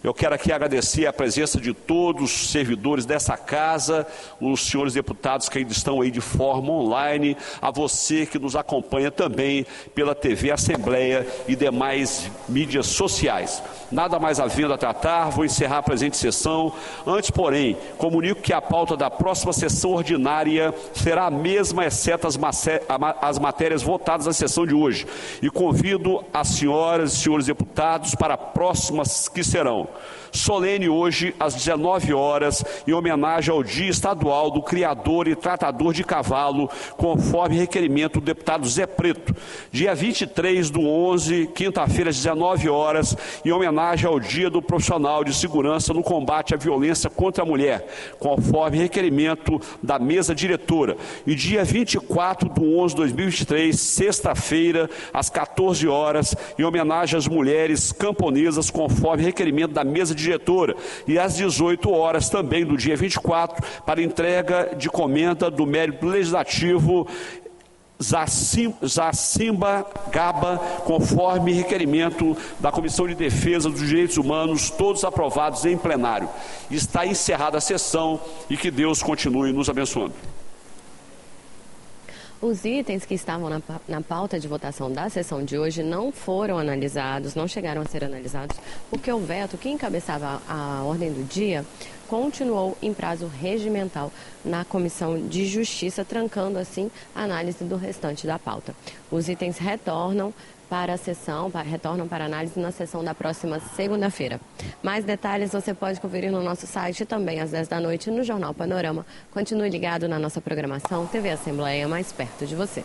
Eu quero aqui agradecer a presença de todos os servidores dessa casa, os senhores deputados que ainda estão aí de forma online, a você que nos acompanha também pela TV Assembleia e demais mídias sociais. Nada mais havendo a tratar, vou encerrar a presente sessão. Antes, porém, comunico que a pauta da próxima sessão ordinária será a mesma, exceto as matérias votadas na sessão de hoje. E convido as senhoras e senhores deputados para próximas que serão. Solene hoje, às 19 horas, em homenagem ao Dia Estadual do Criador e Tratador de Cavalo, conforme requerimento do deputado Zé Preto. Dia 23/11, quinta-feira, às 19 horas, em homenagem ao Dia do Profissional de Segurança no Combate à Violência contra a Mulher, conforme requerimento da mesa diretora. E dia 24/11/2023, sexta-feira, às 14 horas, em homenagem às mulheres camponesas, conforme requerimento da mesa diretora, e às 18 horas também do dia 24, para entrega de comenda do mérito legislativo Zacimba Gaba, conforme requerimento da Comissão de Defesa dos Direitos Humanos, todos aprovados em plenário. Está encerrada a sessão e que Deus continue nos abençoando. Os itens que estavam na pauta de votação da sessão de hoje não foram analisados, não chegaram a ser analisados, porque o veto que encabeçava a ordem do dia continuou em prazo regimental na Comissão de Justiça, trancando assim a análise do restante da pauta. Os itens retornam para a sessão, retornam para análise na sessão da próxima segunda-feira. Mais detalhes você pode conferir no nosso site e também às 10 da noite no Jornal Panorama. Continue ligado na nossa programação TV Assembleia, mais perto de você.